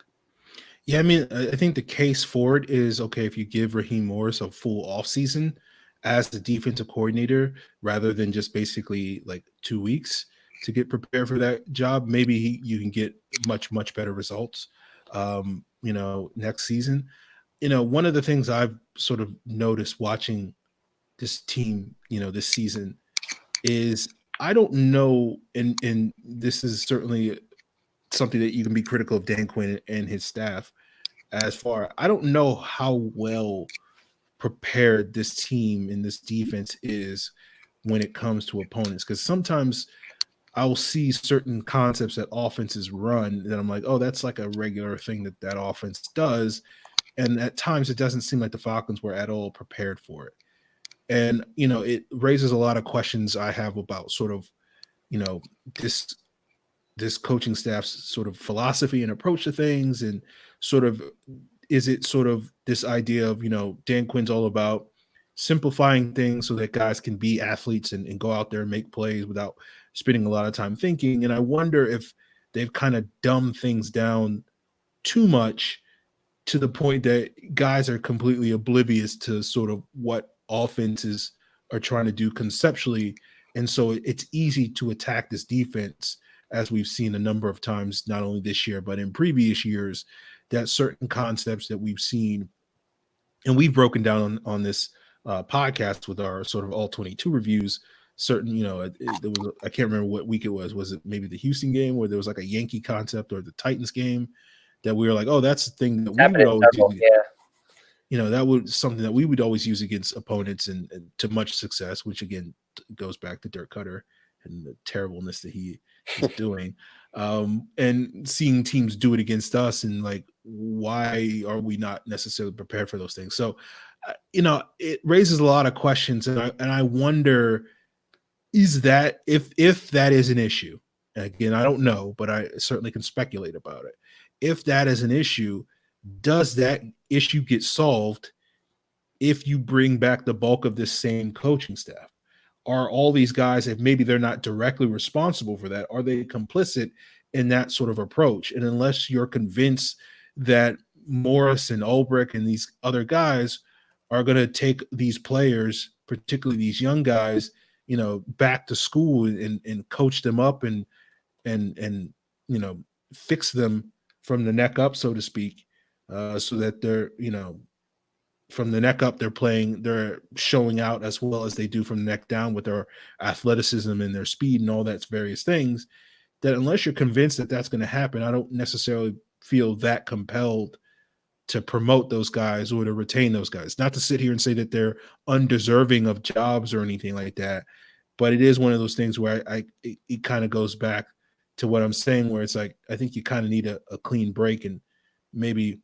Yeah, I mean, I think the case for it is, okay, if you give Raheem Morris a full offseason as the defensive coordinator, rather than just basically like 2 weeks to get prepared for that job, maybe you can get much, much better results, next season. One of the things I've sort of noticed watching this team, this season is I don't know, and this is certainly something that you can be critical of Dan Quinn and his staff I don't know how well prepared this team and this defense is when it comes to opponents. Because sometimes I'll see certain concepts that offenses run that I'm like, oh, that's like a regular thing that offense does. And at times it doesn't seem like the Falcons were at all prepared for it. And, it raises a lot of questions I have about sort of, this coaching staff's sort of philosophy and approach to things, and sort of, is it sort of this idea of, Dan Quinn's all about simplifying things so that guys can be athletes and go out there and make plays without spending a lot of time thinking. And I wonder if they've kind of dumbed things down too much to the point that guys are completely oblivious to sort of what offenses are trying to do conceptually. And so it's easy to attack this defense, as we've seen a number of times, not only this year, but in previous years, that certain concepts that we've seen and we've broken down on this podcast with our sort of all 22 reviews. Certain, there was, I can't remember what week it was. Was it maybe the Houston game where there was like a Yankee concept, or the Titans game that we were like, oh, that's the thing that we would always do. Yeah. That was something that we would always use against opponents and to much success, which again goes back to Dirk Cutter and the terribleness that he is doing. And seeing teams do it against us, and like, why are we not necessarily prepared for those things? So, it raises a lot of questions, and I wonder, is that if that is an issue? Again, I don't know, but I certainly can speculate about it. If that is an issue, does that issue get solved if you bring back the bulk of this same coaching staff? Are all these guys, if maybe they're not directly responsible for that, are they complicit in that sort of approach? And unless you're convinced that Morris and Ulbrich and these other guys are going to take these players, particularly these young guys, back to school and coach them up and fix them from the neck up, so to speak, so that they're, from the neck up, they're showing out as well as they do from the neck down with their athleticism and their speed and all that's various things, that unless you're convinced that that's going to happen, I don't necessarily feel that compelled to promote those guys or to retain those guys. Not to sit here and say that they're undeserving of jobs or anything like that, but it is one of those things where it kind of goes back to what I'm saying, where it's like, I think you kind of need a clean break, and maybe,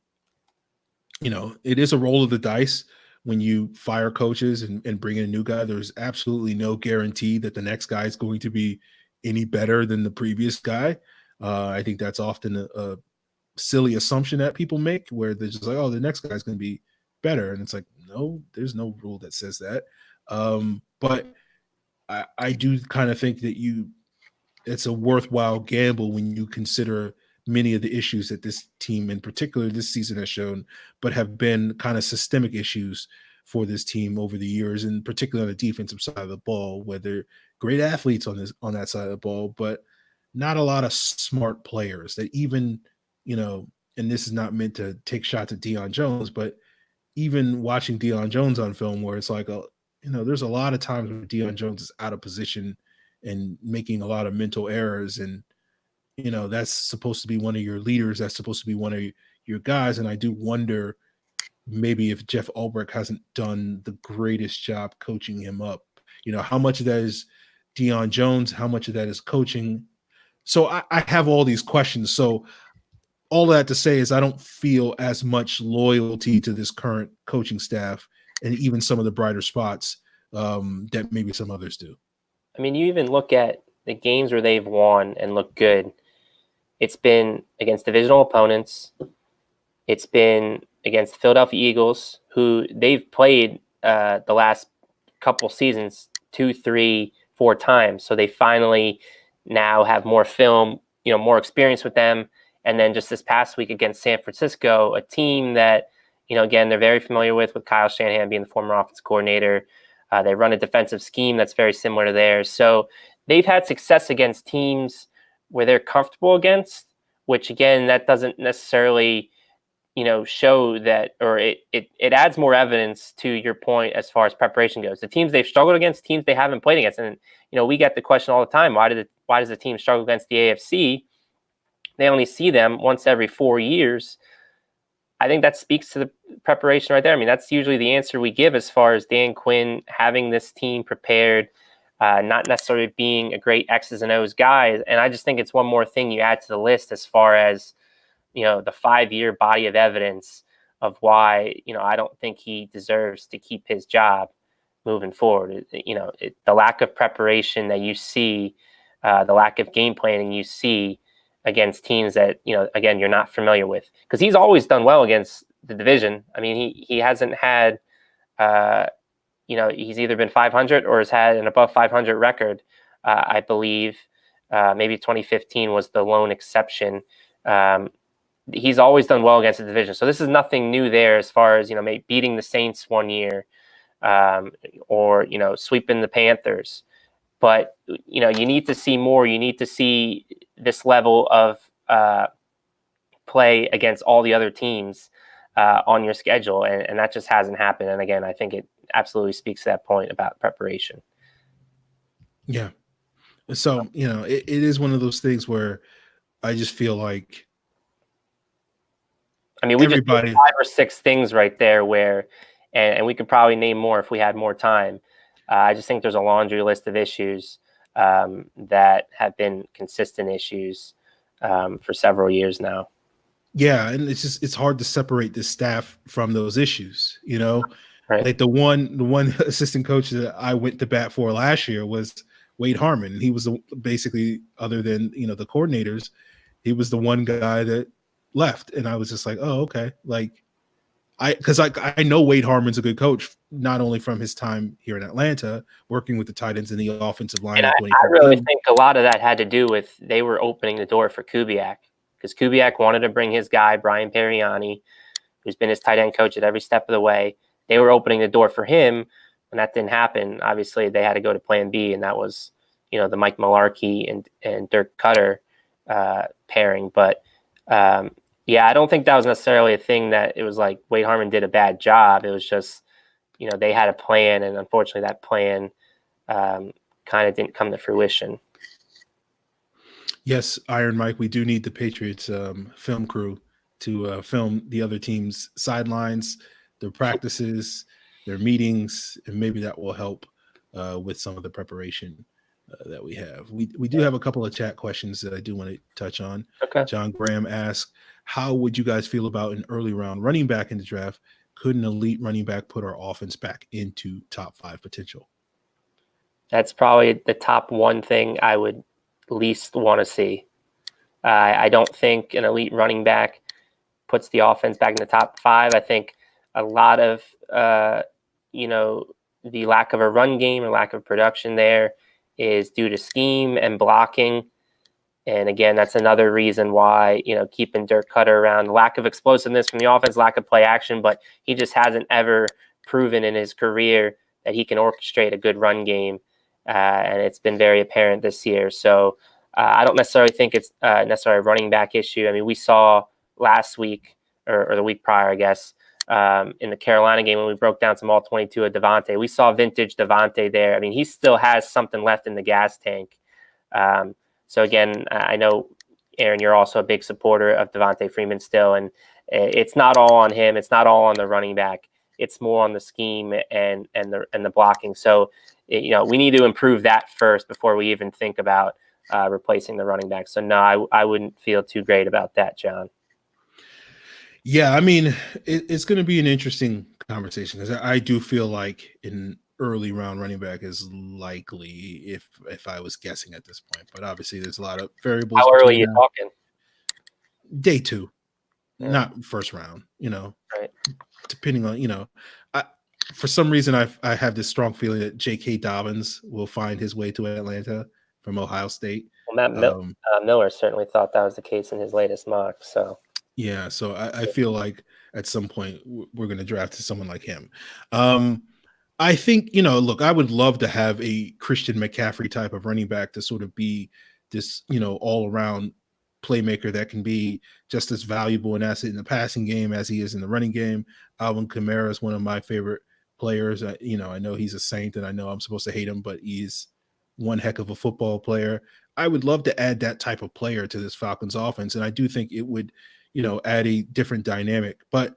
it is a roll of the dice when you fire coaches and bring in a new guy. There's absolutely no guarantee that the next guy is going to be any better than the previous guy. I think that's often a silly assumption that people make, where they're just like, oh, the next guy's going to be better. And it's like, no, there's no rule that says that. But I do kind of think that it's a worthwhile gamble when you consider many of the issues that this team in particular this season has shown, but have been kind of systemic issues for this team over the years, and particularly on the defensive side of the ball, where they're great athletes on that side of the ball, but not a lot of smart players that even, and this is not meant to take shots at Deion Jones, but even watching Deion Jones on film, where it's like, there's a lot of times where Deion Jones is out of position and making a lot of mental errors, and that's supposed to be one of your leaders. That's supposed to be one of your guys. And I do wonder maybe if Jeff Ulbrich hasn't done the greatest job coaching him up. How much of that is Deion Jones? How much of that is coaching? So I have all these questions. So all that to say is I don't feel as much loyalty to this current coaching staff and even some of the brighter spots that maybe some others do. I mean, you even look at the games where they've won and looked good. It's been against divisional opponents. It's been against the Philadelphia Eagles, who they've played the last couple seasons 2, 3, 4 times. So they finally now have more film, more experience with them. And then just this past week against San Francisco, a team that, again, they're very familiar with Kyle Shanahan being the former offensive coordinator. They run a defensive scheme that's very similar to theirs. So they've had success against teams where they're comfortable against, which again, that doesn't necessarily, show that, or it adds more evidence to your point as far as preparation goes. The teams they've struggled against, teams they haven't played against, and we get the question all the time: why does the team struggle against the AFC? They only see them once every 4 years. I think that speaks to the preparation right there. I mean, that's usually the answer we give as far as Dan Quinn having this team prepared. Not necessarily being a great X's and O's guy. And I just think it's one more thing you add to the list as far as, the 5-year body of evidence of why, I don't think he deserves to keep his job moving forward. The lack of preparation that you see, the lack of game planning you see against teams that, again, you're not familiar with. Because he's always done well against the division. I mean, he hasn't had he's either been 500 or has had an above 500 record, I believe. Maybe 2015 was the lone exception. He's always done well against the division. So this is nothing new there as far as, maybe beating the Saints one year or, sweeping the Panthers. But, you need to see more. You need to see this level of play against all the other teams on your schedule, and that just hasn't happened. And again, I think it absolutely speaks to that point about preparation. Yeah. So, it is one of those things where I just feel like I mean, we just everybody, 5 or 6 things right there where, and we could probably name more if we had more time. I just think there's a laundry list of issues that have been consistent issues for several years now. yeah, and it's hard to separate the staff from those issues, Right. Like the one assistant coach that I went to bat for last year was Wade Harmon. And he was basically, other than, the coordinators, he was the one guy that left. And I was just like, oh, okay. Like, because I know Wade Harmon's a good coach, not only from his time here in Atlanta, working with the tight ends in the offensive line. And in I 2014. really think a lot of that had to do with they were opening the door for Kubiak, because Kubiak wanted to bring his guy, Brian Periani, who's been his tight end coach at every step of the way. They were opening the door for him. When that didn't happen, obviously they had to go to plan B, and that was, the Mike Mularkey and Dirk Cutter pairing. But yeah, I don't think that was necessarily a thing that it was like Wade Harmon did a bad job. It was just, they had a plan, and unfortunately that plan kind of didn't come to fruition. Yes, Iron Mike, we do need the Patriots film crew to film the other team's sidelines, their practices, their meetings, and maybe that will help with some of the preparation that we have. We do have a couple of chat questions that I do want to touch on. Okay. John Graham asks, how would you guys feel about an early round running back in the draft? Could an elite running back put our offense back into top 5 potential? That's probably the top one thing I would least want to see. I don't think an elite running back puts the offense back in the top 5. I think a lot of, the lack of a run game or lack of production there is due to scheme and blocking. And again, that's another reason why, keeping Dirk Cutter around, lack of explosiveness from the offense, lack of play action, but he just hasn't ever proven in his career that he can orchestrate a good run game. And it's been very apparent this year. So I don't necessarily think it's necessarily a running back issue. I mean, we saw last week or the week prior, I guess, in the Carolina game when we broke down some all-22 of Devontae. We saw vintage Devontae there. I mean, he still has something left in the gas tank. So again, I know, Aaron, you're also a big supporter of Devontae Freeman still, and it's not all on him. It's not all on the running back. It's more on the scheme and the blocking. So, we need to improve that first before we even think about replacing the running back. So no, I wouldn't feel too great about that, John. Yeah, I mean, it's going to be an interesting conversation because I do feel like an early round running back is likely if I was guessing at this point. But obviously, there's a lot of variables. How early are you talking? Day 2, not first round. Right. Depending on for some reason I have this strong feeling that J.K. Dobbins will find his way to Atlanta from Ohio State. Well, Matt Miller certainly thought that was the case in his latest mock. So. Yeah, so I feel like at some point we're going to draft someone like him. I think, look, I would love to have a Christian McCaffrey type of running back to sort of be this, all-around playmaker that can be just as valuable an asset in the passing game as he is in the running game. Alvin Kamara is one of my favorite players. I know he's a Saint, and I know I'm supposed to hate him, but he's one heck of a football player. I would love to add that type of player to this Falcons offense, and I do think it would add a different dynamic. But,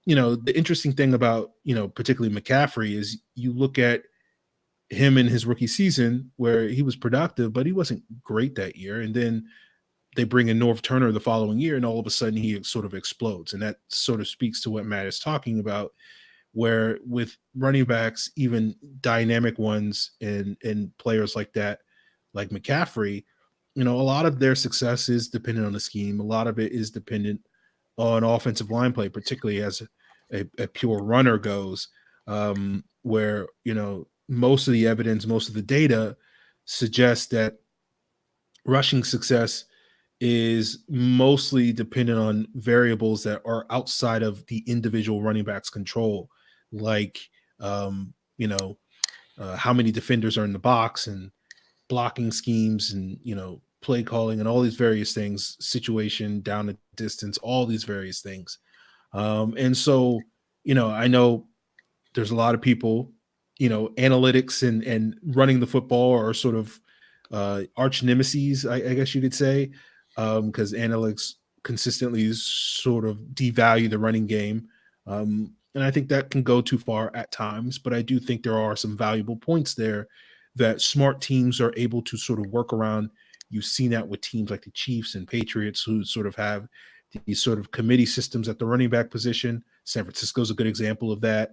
the interesting thing about, particularly McCaffrey is you look at him in his rookie season where he was productive, but he wasn't great that year. And then they bring in Norv Turner the following year, and all of a sudden he sort of explodes. And that sort of speaks to what Matt is talking about, where with running backs, even dynamic ones and players like that, like McCaffrey, a lot of their success is dependent on the scheme. A lot of it is dependent on offensive line play, particularly as a pure runner goes, where, most of the evidence, most of the data suggests that rushing success is mostly dependent on variables that are outside of the individual running back's control, like, how many defenders are in the box and blocking schemes and, play calling and all these various things, situation, down the distance, all these various things. And so, I know there's a lot of people, analytics and running the football are sort of arch nemesis, I guess you could say, because analytics consistently sort of devalue the running game. And I think that can go too far at times, but I do think there are some valuable points there that smart teams are able to sort of work around. You've seen that with teams like the Chiefs and Patriots, who sort of have these sort of committee systems at the running back position. San Francisco's a good example of that,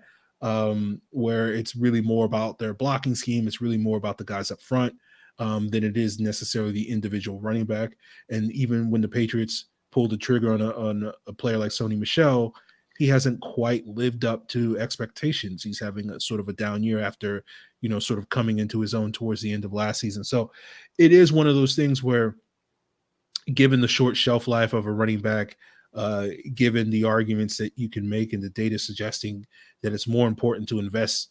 where it's really more about their blocking scheme. It's really more about the guys up front than it is necessarily the individual running back. And even when the Patriots pulled the trigger on a player like Sony Michel, he hasn't quite lived up to expectations. He's having a sort of a down year after, sort of coming into his own towards the end of last season. So it is one of those things where, given the short shelf life of a running back, given the arguments that you can make and the data suggesting that it's more important to invest,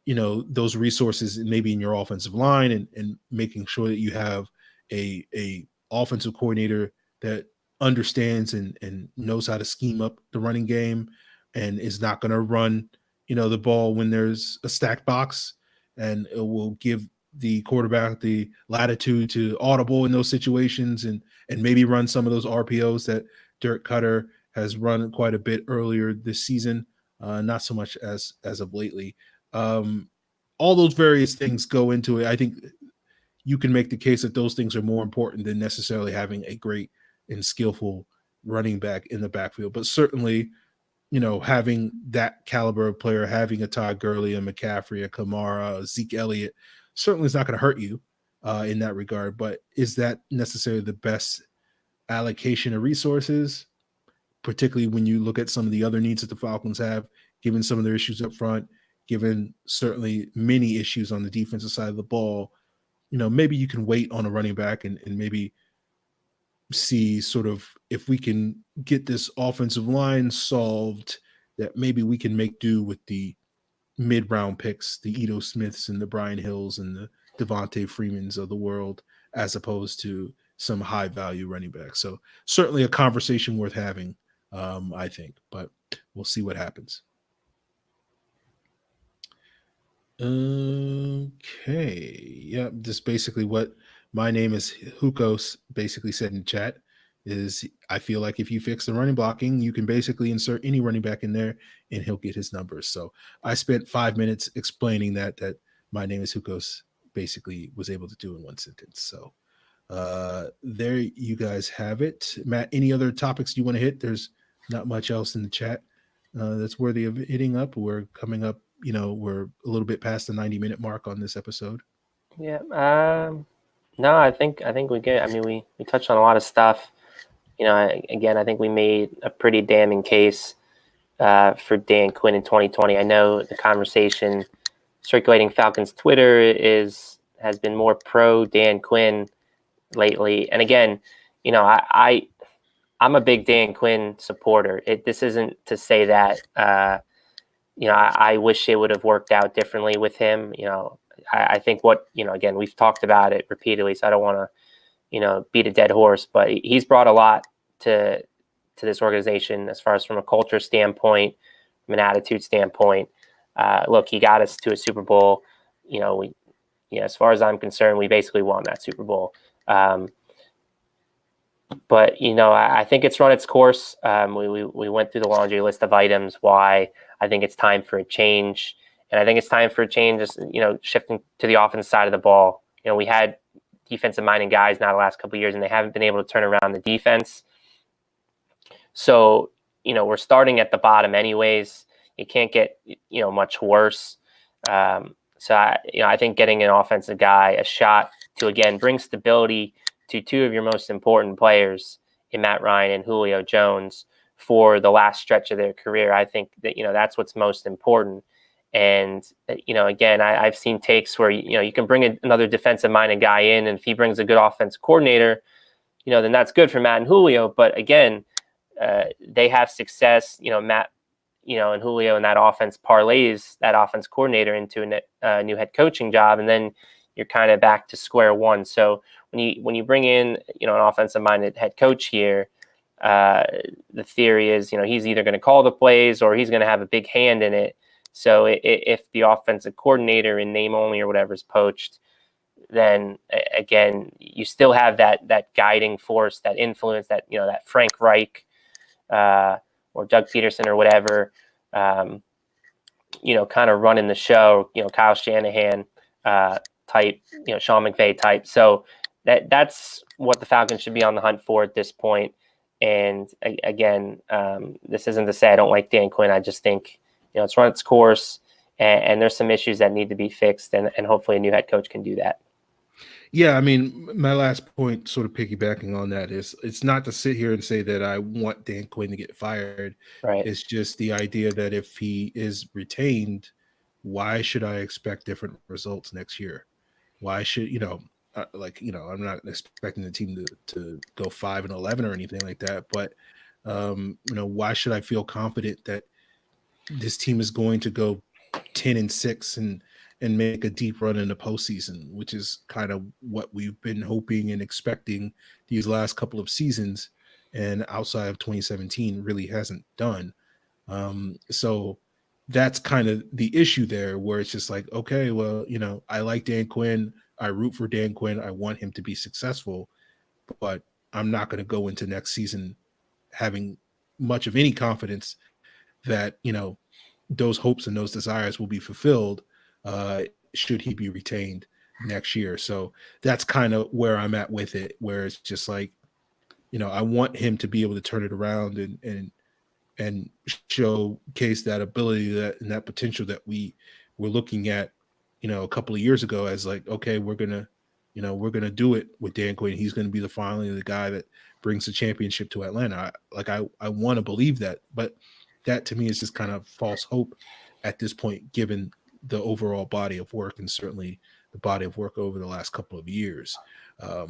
those resources maybe in your offensive line and making sure that you have a offensive coordinator that understands and knows how to scheme up the running game and is not going to run, the ball when there's a stacked box, and it will give the quarterback the latitude to audible in those situations and maybe run some of those RPOs that Dirk Cutter has run quite a bit earlier this season, not so much as of lately. All those various things go into it. I think you can make the case that those things are more important than necessarily having a great and skillful running back in the backfield. But certainly, having that caliber of player, having a Todd Gurley, a McCaffrey, a Kamara, a Zeke Elliott, certainly is not going to hurt you in that regard. But is that necessarily the best allocation of resources, particularly when you look at some of the other needs that the Falcons have, given some of their issues up front, given certainly many issues on the defensive side of the ball? Maybe you can wait on a running back and maybe see sort of if we can get this offensive line solved, that maybe we can make do with the mid-round picks, the Ito Smiths and the Brian Hills and the Devontae Freemans of the world, as opposed to some high-value running back. So certainly a conversation worth having, I think, but we'll see what happens. Okay. Yeah, just basically what my name is Hukos basically said in chat is, I feel like if you fix the running blocking, you can basically insert any running back in there and he'll get his numbers. So I spent 5 minutes explaining that my name is Hukos basically was able to do in one sentence. So there you guys have it. Matt, any other topics you want to hit? There's not much else in the chat that's worthy of hitting up. We're coming up, we're a little bit past the 90-minute mark on this episode. Yeah. No, I think we get. I mean, we touched on a lot of stuff. Again, I think we made a pretty damning case for Dan Quinn in 2020. I know the conversation circulating Falcons Twitter has been more pro Dan Quinn lately. And again, I'm a big Dan Quinn supporter. This isn't to say that I wish it would have worked out differently with him. I think again, we've talked about it repeatedly, so I don't want to, beat a dead horse, but he's brought a lot to this organization as far as from a culture standpoint, from an attitude standpoint. Look, he got us to a Super Bowl. As far as I'm concerned, we basically won that Super Bowl. But, I think it's run its course. We went through the laundry list of items why I think it's time for a change. And I think it's time for a change, shifting to the offense side of the ball. We had defensive-minded guys now the last couple of years, and they haven't been able to turn around the defense. So, we're starting at the bottom anyways. It can't get, much worse. So, I think getting an offensive guy a shot to, again, bring stability to two of your most important players in Matt Ryan and Julio Jones for the last stretch of their career. I think that, that's what's most important. And, again, I've seen takes where, you can bring another defensive-minded guy in, and if he brings a good offensive coordinator, then that's good for Matt and Julio. But, again, they have success, Matt, and Julio and that offense parlays that offense coordinator into a new head coaching job, and then you're kind of back to square one. So when you bring in, an offensive-minded head coach here, the theory is, he's either going to call the plays or he's going to have a big hand in it. So if the offensive coordinator in name only or whatever is poached, then again, you still have that guiding force, that influence, that that Frank Reich or Doug Peterson or whatever, kind of running the show, Kyle Shanahan type, Sean McVay type. So that's what the Falcons should be on the hunt for at this point. And again, this isn't to say I don't like Dan Quinn. I just think it's run its course, and there's some issues that need to be fixed, and hopefully a new head coach can do that. Yeah, I mean, my last point, sort of piggybacking on that, is it's not to sit here and say that I want Dan Quinn to get fired. Right. It's just the idea that if he is retained, why should I expect different results next year? Why should I'm not expecting the team to go 5-11 or anything like that, but why should I feel confident that this team is going to go 10-6 and make a deep run in the postseason, which is kind of what we've been hoping and expecting these last couple of seasons, and outside of 2017 really hasn't done. So that's kind of the issue there, where it's just like, okay, well, I like Dan Quinn. I root for Dan Quinn. I want him to be successful, but I'm not going to go into next season having much of any confidence that, those hopes and those desires will be fulfilled should he be retained next year. So that's kind of where I'm at with it, where it's just like, I want him to be able to turn it around and showcase that ability, and that potential that we were looking at, a couple of years ago as like, okay, we're going to do it with Dan Quinn. He's going to be finally the guy that brings the championship to Atlanta. I want to believe that, but that to me is just kind of false hope at this point, given the overall body of work, and certainly the body of work over the last couple of years. So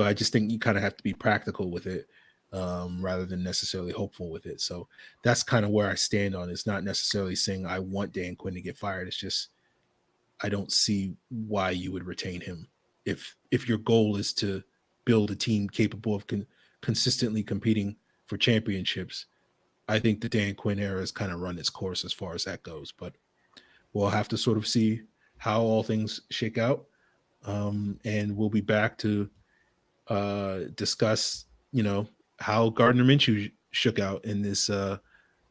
I just think you kind of have to be practical with it, rather than necessarily hopeful with it. So that's kind of where I stand on it. It's not necessarily saying I want Dan Quinn to get fired. It's just, I don't see why you would retain him if your goal is to build a team capable of consistently competing for championships. I think the Dan Quinn era has kind of run its course as far as that goes, but we'll have to sort of see how all things shake out. And we'll be back to discuss, how Gardner Minshew shook out in this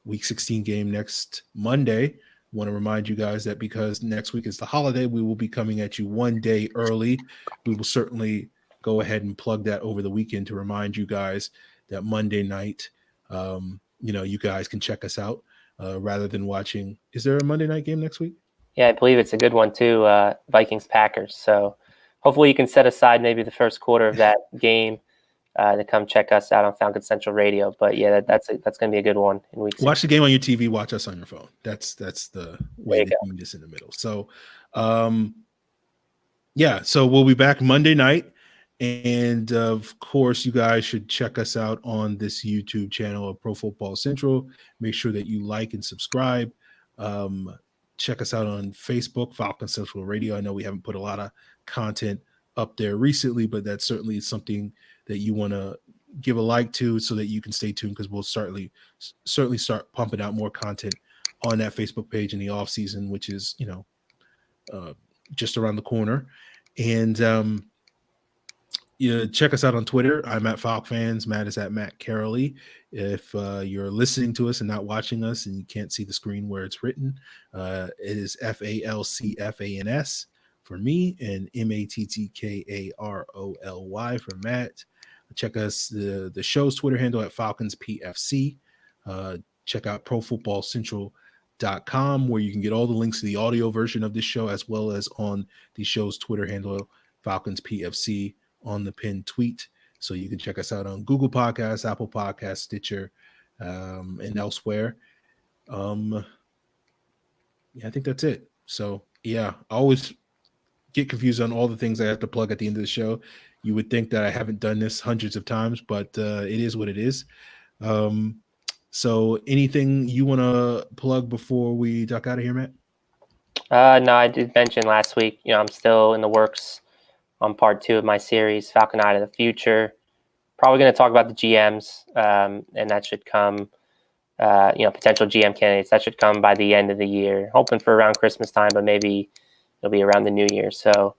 Week 16 game next Monday. Want to remind you guys that because next week is the holiday, we will be coming at you one day early. We will certainly go ahead and plug that over the weekend to remind you guys that Monday night, you guys can check us out rather than watching. Is there a Monday night game next week? Yeah, I believe it's a good one too. Vikings-Packers. So hopefully you can set aside maybe the first quarter of that game to come check us out on Falcon Central Radio. But yeah, that's going to be a good one in week 6. Watch the game on your TV. Watch us on your phone. That's the way that you meet us in the middle. So, so we'll be back Monday night. And of course, you guys should check us out on this YouTube channel of Pro Football Central. Make sure that you like and subscribe. Check us out on Facebook, Falcon Central Radio. I know we haven't put a lot of content up there recently, but that's certainly something that you want to give a like to so that you can stay tuned, because we'll certainly start pumping out more content on that Facebook page in the off season, which is, just around the corner. And check us out on Twitter. I'm at FalcFans. Matt is at Matt Karoly. If you're listening to us and not watching us and you can't see the screen where it's written, it is FalcFans for me and MattKaroly for Matt. Check us the show's Twitter handle at Falcons PFC. Check out ProFootballCentral.com, where you can get all the links to the audio version of this show, as well as on the show's Twitter handle, Falcons PFC, on the pinned tweet. So you can check us out on Google Podcasts, Apple Podcasts, Stitcher, and elsewhere. I think that's it. So I always get confused on all the things I have to plug at the end of the show. You would think that I haven't done this hundreds of times, but it is what it is. So anything you want to plug before we duck out of here, Matt? No, I did mention last week, I'm still in the works on part 2 of my series, Falcon Eye to the Future. probably going to talk about the GMs, and that should come, potential GM candidates. That should come by the end of the year, hoping for around Christmas time, but maybe it'll be around the new year. So,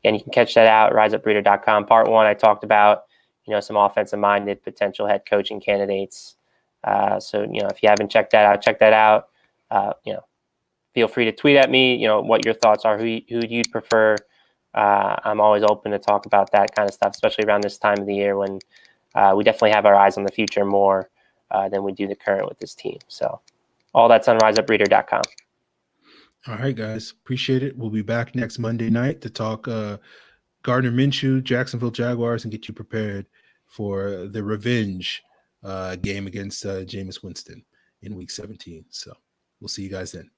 again, you can catch that out, riseupbreeder.com. Part 1, I talked about, some offensive-minded potential head coaching candidates. So, if you haven't checked that out, check that out. Feel free to tweet at me, what your thoughts are, who you'd prefer. I'm always open to talk about that kind of stuff, especially around this time of the year when we definitely have our eyes on the future more than we do the current with this team. So all that's on riseupbreeder.com. All right, guys. Appreciate it. We'll be back next Monday night to talk Gardner Minshew, Jacksonville Jaguars, and get you prepared for the revenge game against Jameis Winston in Week 17. So we'll see you guys then.